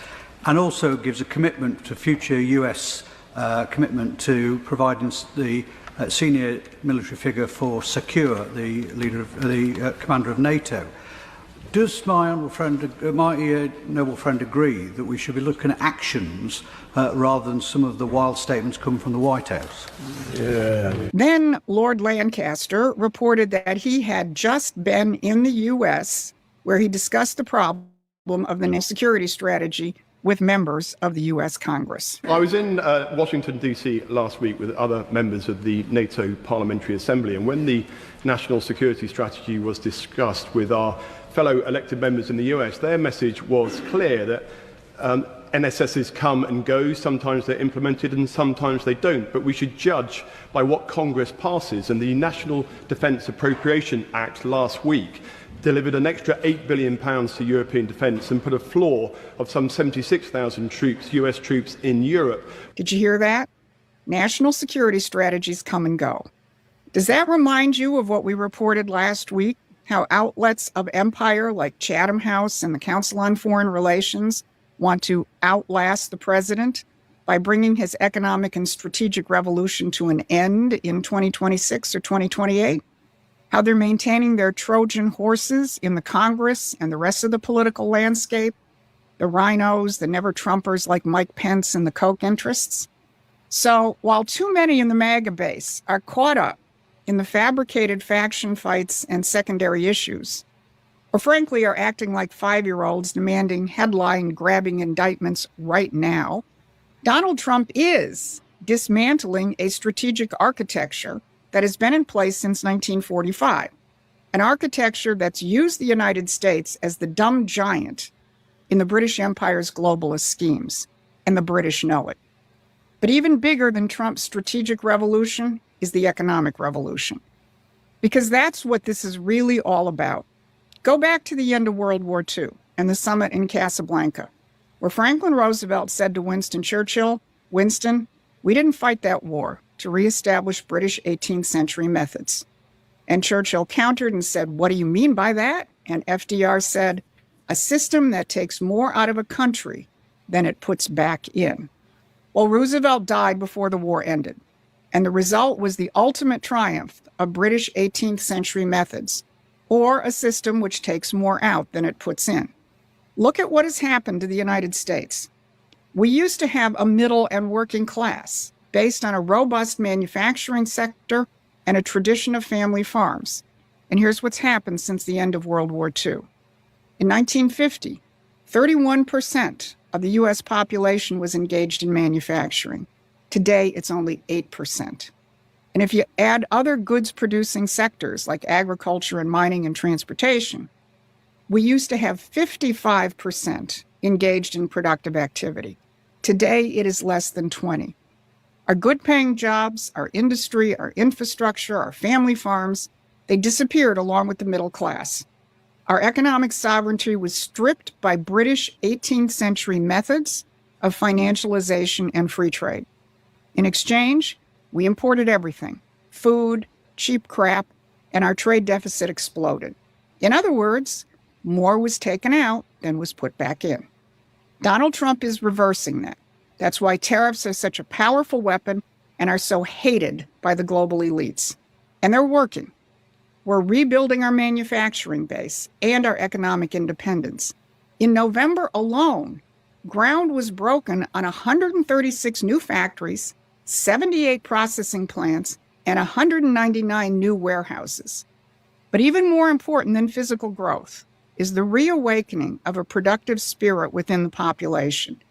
and also gives a commitment to future U.S. Commitment to providing the senior military figure for Secure, the leader of the commander of NATO. Does my noble friend agree that we should be looking at actions rather than some of the wild statements coming from the White House? Yeah. Then Lord Lancaster reported that he had just been in the U.S. where he discussed the problem of the security strategy with members of the U.S. Congress. I was in Washington, D.C. last week with other members of the NATO Parliamentary Assembly, and when the national security strategy was discussed with our fellow elected members in the US, their message was clear that NSSs come and go, sometimes they're implemented and sometimes they don't, but we should judge by what Congress passes, and the National Defence Appropriation Act last week delivered an extra £8 billion to European defence and put a floor of some 76,000 troops, US troops in Europe. Did you hear that? National security strategies come and go. Does that remind you of what we reported last week? How outlets of empire like Chatham House and the Council on Foreign Relations want to outlast the president by bringing his economic and strategic revolution to an end in 2026 or 2028? How they're maintaining their Trojan horses in the Congress and the rest of the political landscape, the rhinos, the never-Trumpers like Mike Pence and the Koch interests? So while too many in the MAGA base are caught up in the fabricated faction fights and secondary issues, or frankly are acting like 5-year-olds demanding headline-grabbing indictments right now, Donald Trump is dismantling a strategic architecture that has been in place since 1945, an architecture that's used the United States as the dumb giant in the British Empire's globalist schemes, and the British know it. But even bigger than Trump's strategic revolution is the economic revolution, because that's what this is really all about. Go back to the end of World War II and the summit in Casablanca, where Franklin Roosevelt said to Winston Churchill, "Winston, we didn't fight that war to reestablish British 18th century methods." And Churchill countered and said, "What do you mean by that?" And FDR said, "A system that takes more out of a country than it puts back in." Well, Roosevelt died before the war ended, and the result was the ultimate triumph of British 18th century methods, or a system which takes more out than it puts in. Look at what has happened to the United States. We used to have a middle and working class based on a robust manufacturing sector and a tradition of family farms. And here's what's happened since the end of World War II. In 1950, 31% of the U.S. population was engaged in manufacturing. Today, it's only 8%. And if you add other goods-producing sectors like agriculture and mining and transportation, we used to have 55% engaged in productive activity. Today, it is less than 20%. Our good-paying jobs, our industry, our infrastructure, our family farms, they disappeared along with the middle class. Our economic sovereignty was stripped by British 18th century methods of financialization and free trade. In exchange, we imported everything: food, cheap crap, and our trade deficit exploded. In other words, more was taken out than was put back in. Donald Trump is reversing that. That's why tariffs are such a powerful weapon and are so hated by the global elites. And they're working. We're rebuilding our manufacturing base and our economic independence. In November alone, ground was broken on 136 new factories, 78 processing plants, and 199 new warehouses. But even more important than physical growth is the reawakening of a productive spirit within the population,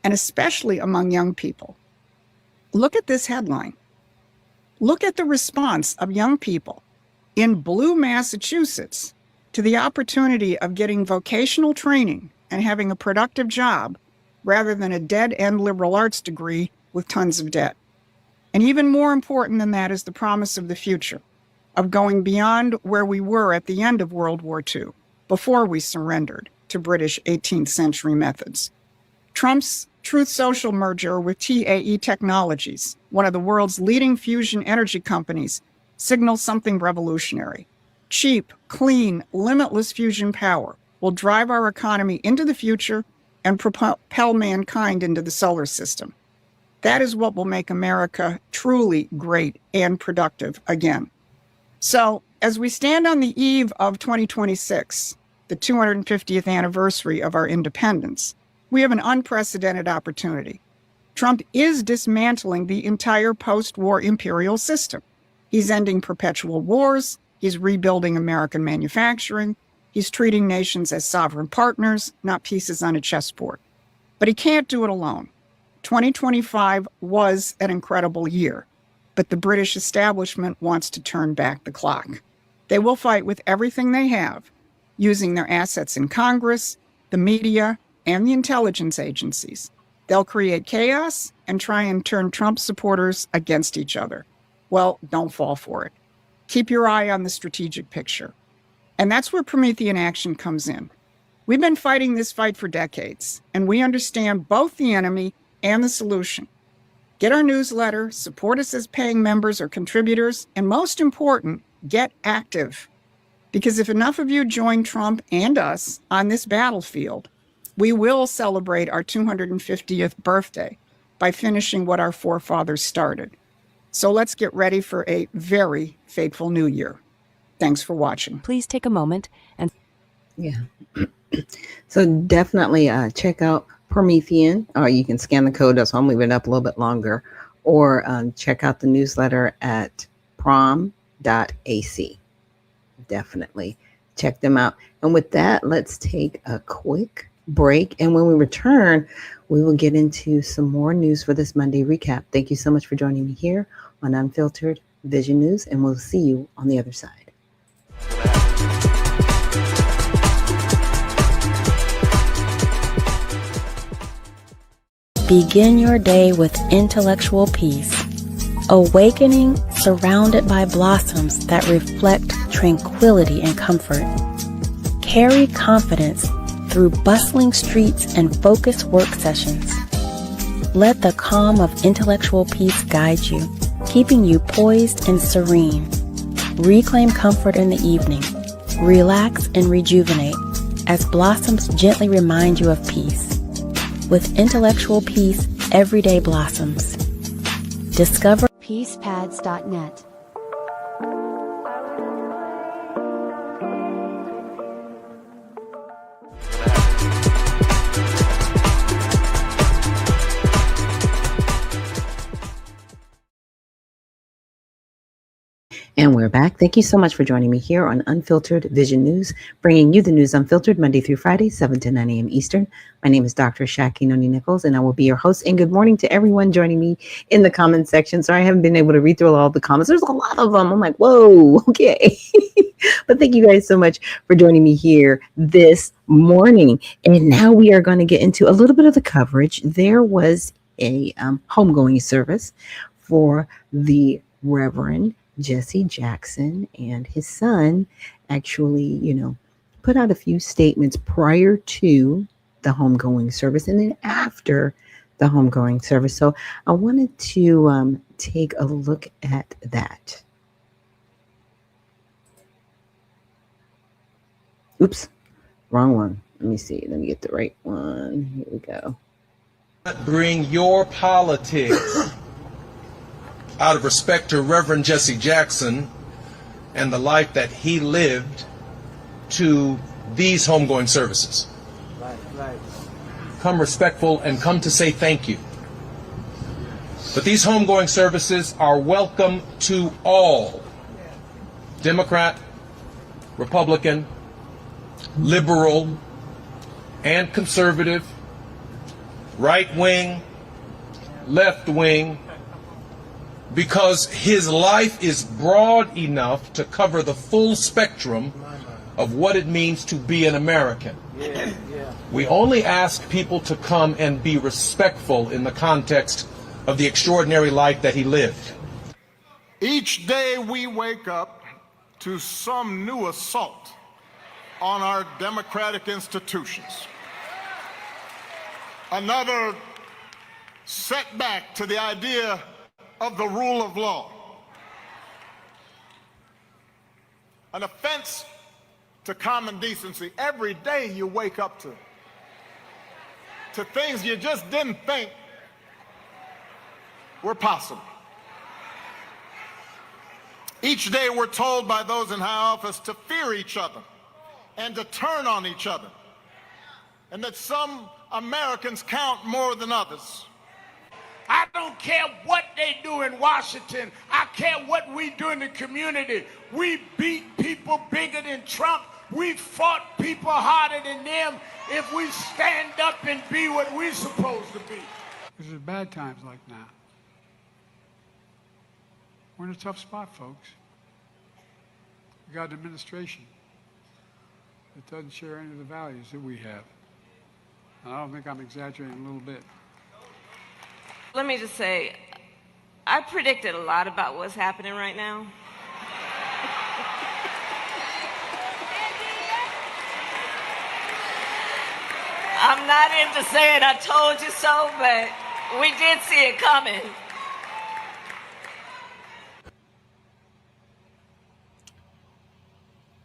and especially among young people. Look at this headline. Look at the response of young people in Blue, Massachusetts to the opportunity of getting vocational training and having a productive job rather than a dead-end liberal arts degree with tons of debt. And even more important than that is the promise of the future, of going beyond where we were at the end of World War II, before we surrendered to British 18th century methods. Trump's Truth Social merger with TAE Technologies, one of the world's leading fusion energy companies, signals something revolutionary. Cheap, clean, limitless fusion power will drive our economy into the future and propel mankind into the solar system. That is what will make America truly great and productive again. So, as we stand on the eve of 2026, the 250th anniversary of our independence, we have an unprecedented opportunity. Trump is dismantling the entire post-war imperial system. He's ending perpetual wars. He's rebuilding American manufacturing. He's treating nations as sovereign partners, not pieces on a chessboard. But he can't do it alone. 2025 was an incredible year, but the British establishment wants to turn back the clock. They will fight with everything they have, using their assets in Congress, the media, and the intelligence agencies. They'll create chaos and try and turn Trump supporters against each other. Well, don't fall for it. Keep your eye on the strategic picture. And that's where Promethean action comes in. We've been fighting this fight for decades, and we understand both the enemy and the solution. Get our newsletter, support us as paying members or contributors, and most important, get active. Because if enough of you join Trump and us on this battlefield, we will celebrate our 250th birthday by finishing what our forefathers started. So let's get ready for a very fateful new year. Thanks for watching. Please take a moment and... Yeah. So definitely check out Promethean, or you can scan the code, so I'm leaving it up a little bit longer, or check out the newsletter at prom.ac. Definitely check them out. And with that, let's take a quick break. And when we return, we will get into some more news for this Monday recap. Thank you so much for joining me here on Unfiltered Vision News, and we'll see you on the other side. Begin your day with intellectual peace. Awakening surrounded by blossoms that reflect tranquility and comfort. Carry confidence through bustling streets and focused work sessions. Let the calm of intellectual peace guide you, keeping you poised and serene. Reclaim comfort in the evening. Relax and rejuvenate as blossoms gently remind you of peace. With intellectual peace, everyday blossoms. Discover peacepads.net. And we're back. Thank you so much for joining me here on Unfiltered Vision News, bringing you the news unfiltered Monday through Friday, 7 to 9 a.m. Eastern. My name is Dr. Ashaki Noni Nichols, and I will be your host. And good morning to everyone joining me in the comment section. Sorry, I haven't been able to read through all the comments. There's a lot of them. I'm like, whoa, okay. But thank you guys so much for joining me here this morning. And now we are going to get into a little bit of the coverage. There was a homegoing service for the Reverend Jesse Jackson, and his son actually, put out a few statements prior to the homegoing service and then after the homegoing service. So I wanted to take a look at that. Oops, wrong one. Let me see. Let me get the right one. Here we go. Bring your politics out of respect to Reverend Jesse Jackson and the life that he lived to these homegoing services. Right. Come respectful and come to say thank you. But these homegoing services are welcome to all, Democrat, Republican, liberal, and conservative, right wing, left wing, because his life is broad enough to cover the full spectrum of what it means to be an American. We only ask people to come and be respectful in the context of the extraordinary life that he lived. Each day we wake up to some new assault on our democratic institutions. Another setback to the idea of the rule of law. An offense to common decency. Every day you wake up to things you just didn't think were possible. Each day we're told by those in high office to fear each other and to turn on each other, and that some Americans count more than others. I don't care what they do in Washington. I care what we do in the community. We beat people bigger than Trump. We fought people harder than them if we stand up and be what we're supposed to be. This is bad times like now. We're in a tough spot, folks. We got an administration that doesn't share any of the values that we have. And I don't think I'm exaggerating a little bit. Let me just say, I predicted a lot about what's happening right now. I'm not into saying I told you so, but we did see it coming.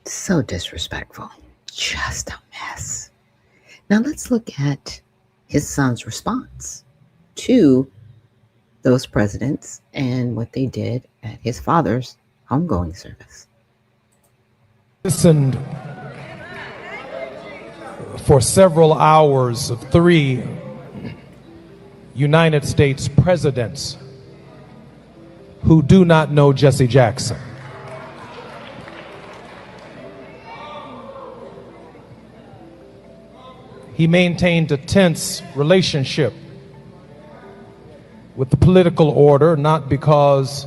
So disrespectful. Just a mess. Now let's look at his son's response to those presidents and what they did at his father's homegoing service. Listened for several hours of 3 United States presidents who do not know Jesse Jackson. He maintained a tense relationship with the political order, not because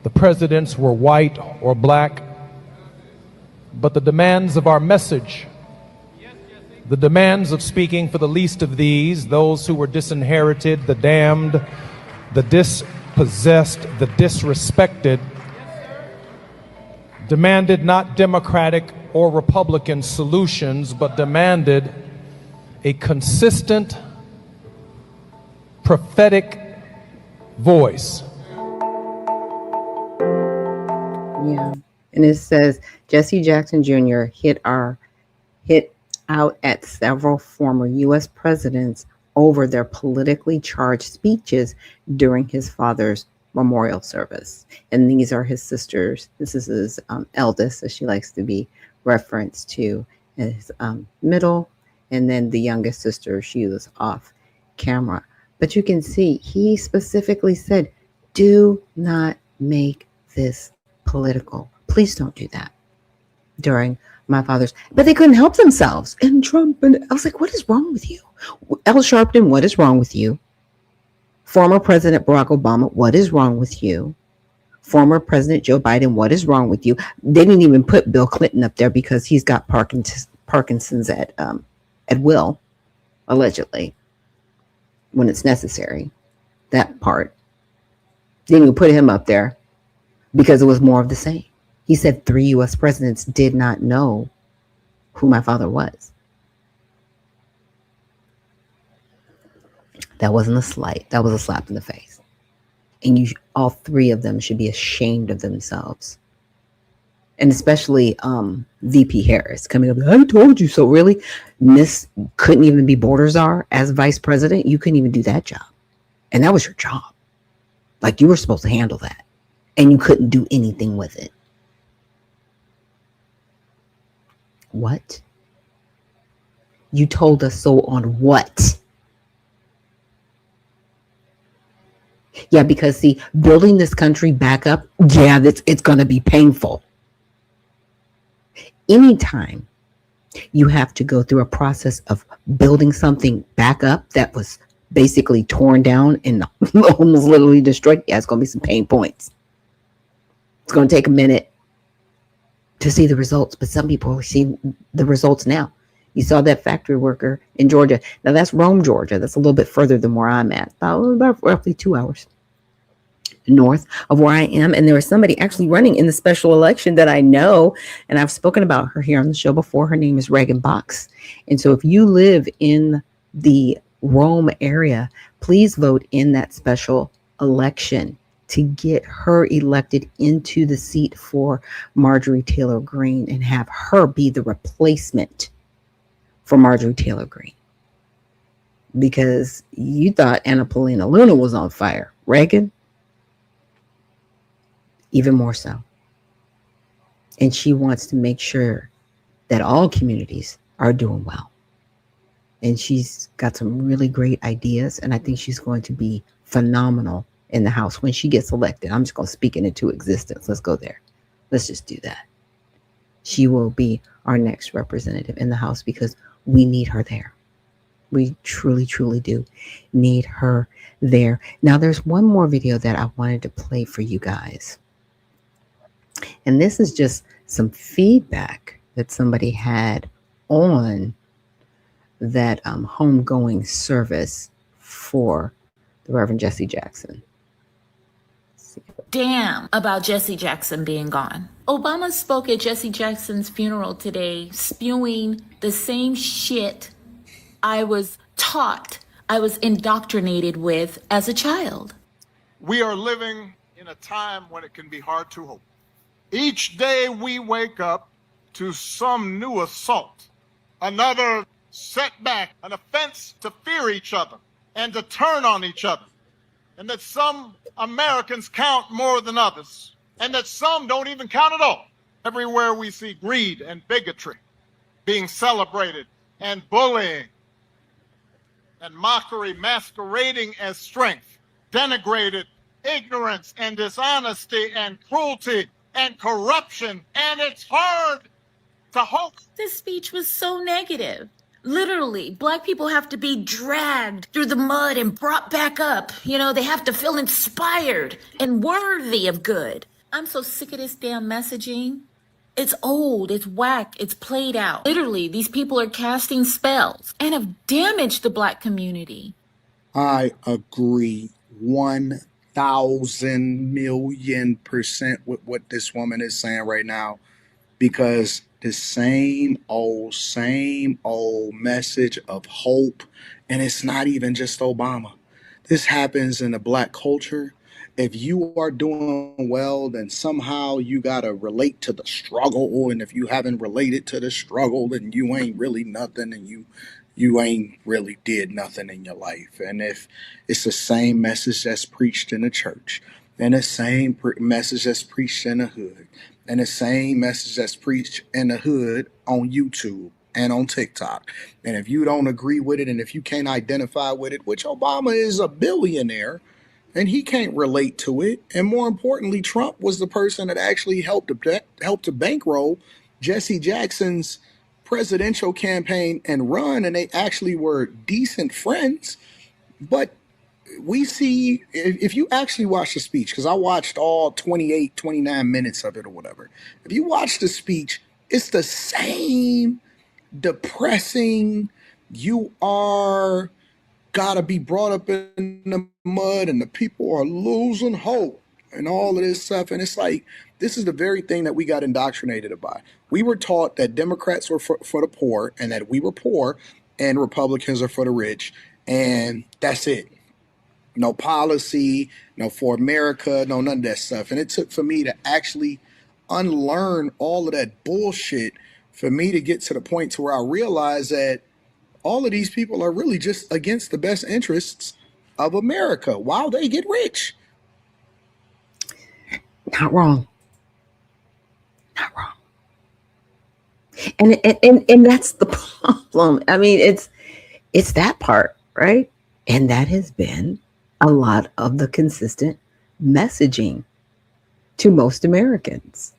the presidents were white or black, but the demands of our message, the demands of speaking for the least of these, those who were disinherited, the damned, the dispossessed, the disrespected, demanded not Democratic or Republican solutions, but demanded a consistent, prophetic voice. Yeah. And it says Jesse Jackson Jr. hit out at several former U.S. presidents over their politically charged speeches during his father's memorial service. And these are his sisters. This is his eldest, as she likes to be referenced to, his middle, and then the youngest sister, she was off camera. But you can see he specifically said, do not make this political. Please don't do that during my father's. But they couldn't help themselves. And Trump, and I was like, what is wrong with you? Al Sharpton, what is wrong with you? Former President Barack Obama, what is wrong with you? Former President Joe Biden, what is wrong with you? They didn't even put Bill Clinton up there because he's got Parkinson's at will, allegedly, when it's necessary. That part. Didn't even put him up there because it was more of the same. He said 3 U.S. presidents did not know who my father was. That wasn't a slight. That was a slap in the face. And all 3 of them should be ashamed of themselves. And especially VP Harris coming up, I told you so. Really? Miss couldn't even be border czar as vice president. You couldn't even do that job. And that was your job. Like, you were supposed to handle that. And you couldn't do anything with it. What? You told us so on what? Yeah, because see, building this country back up, yeah, it's going to be painful. Anytime you have to go through a process of building something back up that was basically torn down and almost literally destroyed, yeah, it's going to be some pain points. It's going to take a minute to see the results, but some people are seeing the results now. You saw that factory worker in Georgia. Now that's Rome, Georgia. That's a little bit further than where I'm at, about roughly 2 hours north of where I am. And there was somebody actually running in the special election that I know, and I've spoken about her here on the show before. Her name is Reagan Box. And so if you live in the Rome area, please vote in that special election to get her elected into the seat for Marjorie Taylor Greene and have her be the replacement for Marjorie Taylor Greene. Because you thought Anna Paulina Luna was on fire. Reagan, even more so. And she wants to make sure that all communities are doing well. And she's got some really great ideas, and I think she's going to be phenomenal in the House when she gets elected. I'm just going to speak it into existence. Let's go there. Let's just do that. She will be our next representative in the House because we need her there. We truly, truly do need her there. Now, there's one more video that I wanted to play for you guys. And this is just some feedback that somebody had on that homegoing service for the Reverend Jesse Jackson. Damn about Jesse Jackson being gone. Obama spoke at Jesse Jackson's funeral today, spewing the same shit I was taught, I was indoctrinated with as a child. We are living in a time when it can be hard to hope. Each day we wake up to some new assault, another setback, an offense to fear each other and to turn on each other, and that some Americans count more than others, and that some don't even count at all. Everywhere we see greed and bigotry being celebrated, and bullying and mockery masquerading as strength, denigrated ignorance and dishonesty and cruelty and corruption, and it's hard to hope. This speech was so negative. Literally, Black people have to be dragged through the mud and brought back up. You know, they have to feel inspired and worthy of good. I'm so sick of this damn messaging. It's old, it's whack, it's played out. Literally, these people are casting spells and have damaged the Black community. I agree 1,000,000,000% with what this woman is saying right now, because the same old message of hope, and it's not even just Obama. This happens in the Black culture. If you are doing well, then somehow you got to relate to the struggle. And if you haven't related to the struggle, then you ain't really nothing, and you ain't really did nothing in your life. And if it's the same message that's preached in the church, and the same message that's preached in the hood, and the same message that's preached in the hood on YouTube and on TikTok. And if you don't agree with it, and if you can't identify with it, which Obama is a billionaire, and he can't relate to it. And more importantly, Trump was the person that actually helped to bankroll Jesse Jackson's presidential campaign and run, and they actually were decent friends. But we see, if you actually watch the speech, because I watched all 28, 29 minutes of it or whatever. If you watch the speech, it's the same depressing, you are gotta be brought up in the mud and the people are losing hope and all of this stuff. And it's like, this is the very thing that we got indoctrinated by. We were taught that Democrats were for the poor, and that we were poor, and Republicans are for the rich. And that's it. No policy, no for America, no none of that stuff. And it took for me to actually unlearn all of that bullshit for me to get to the point to where I realized that all of these people are really just against the best interests of America while they get rich. Not wrong. Not wrong. And that's the problem. I mean, it's that part, right? And that has been a lot of the consistent messaging to most Americans.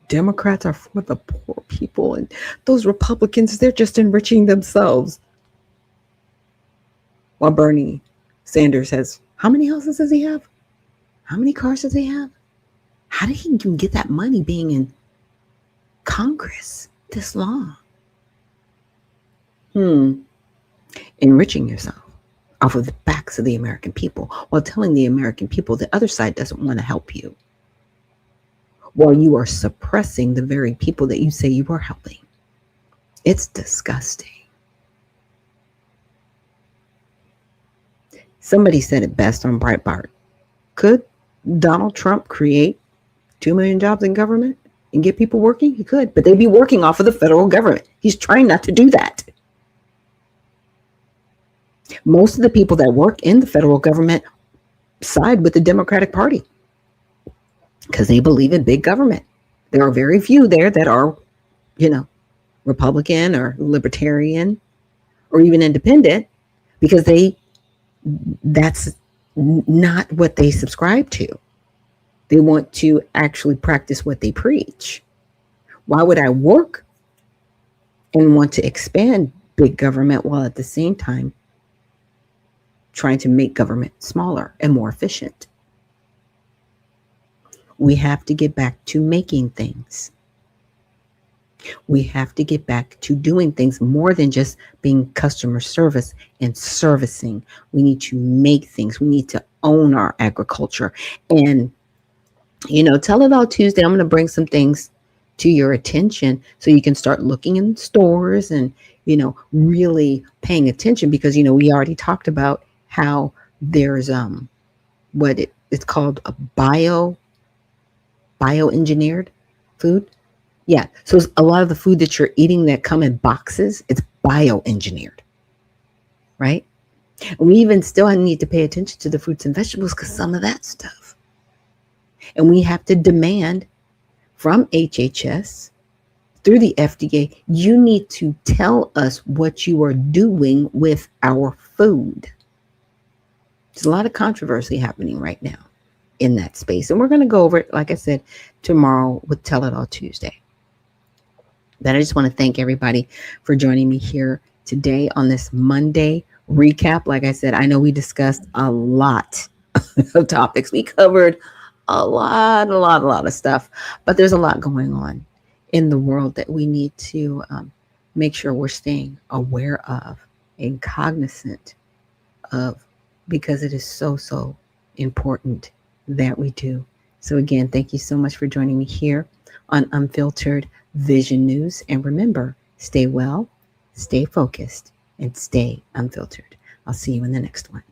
Democrats are for the poor people, and those Republicans, they're just enriching themselves. While Bernie Sanders has, how many houses does he have? How many cars does he have? How did he even get that money being in Congress this long? Enriching yourself off of the backs of the American people while telling the American people the other side doesn't want to help you, while you are suppressing the very people that you say you are helping. It's disgusting. Somebody said it best on Breitbart. Could Donald Trump create 2 million jobs in government and get people working? He could, but they'd be working off of the federal government. He's trying not to do that. Most of the people that work in the federal government side with the Democratic Party because they believe in big government. There are very few there that are, Republican or libertarian or even independent, because that's not what they subscribe to. They want to actually practice what they preach. Why would I work and want to expand big government while at the same time trying to make government smaller and more efficient? We have to get back to making things. We have to get back to doing things more than just being customer service and servicing. We need to make things. We need to own our agriculture. And, Tell It All Tuesday, I'm going to bring some things to your attention so you can start looking in stores and, really paying attention, because, we already talked about how there's it's called a bioengineered food. Yeah. So a lot of the food that you're eating that come in boxes, it's bioengineered, right? And we even still need to pay attention to the fruits and vegetables because some of that stuff. And we have to demand from HHS through the FDA, you need to tell us what you are doing with our food. There's a lot of controversy happening right now in that space. And we're going to go over it, like I said, tomorrow with Tell It All Tuesday. But I just want to thank everybody for joining me here today on this Monday recap. Like I said, I know we discussed a lot of topics. We covered a lot of stuff, but there's a lot going on in the world that we need to make sure we're staying aware of and cognizant of, because it is so important that we do. So again, thank you so much for joining me here on Unfiltered Vision News. And remember, stay well, stay focused, and stay unfiltered. I'll see you in the next one.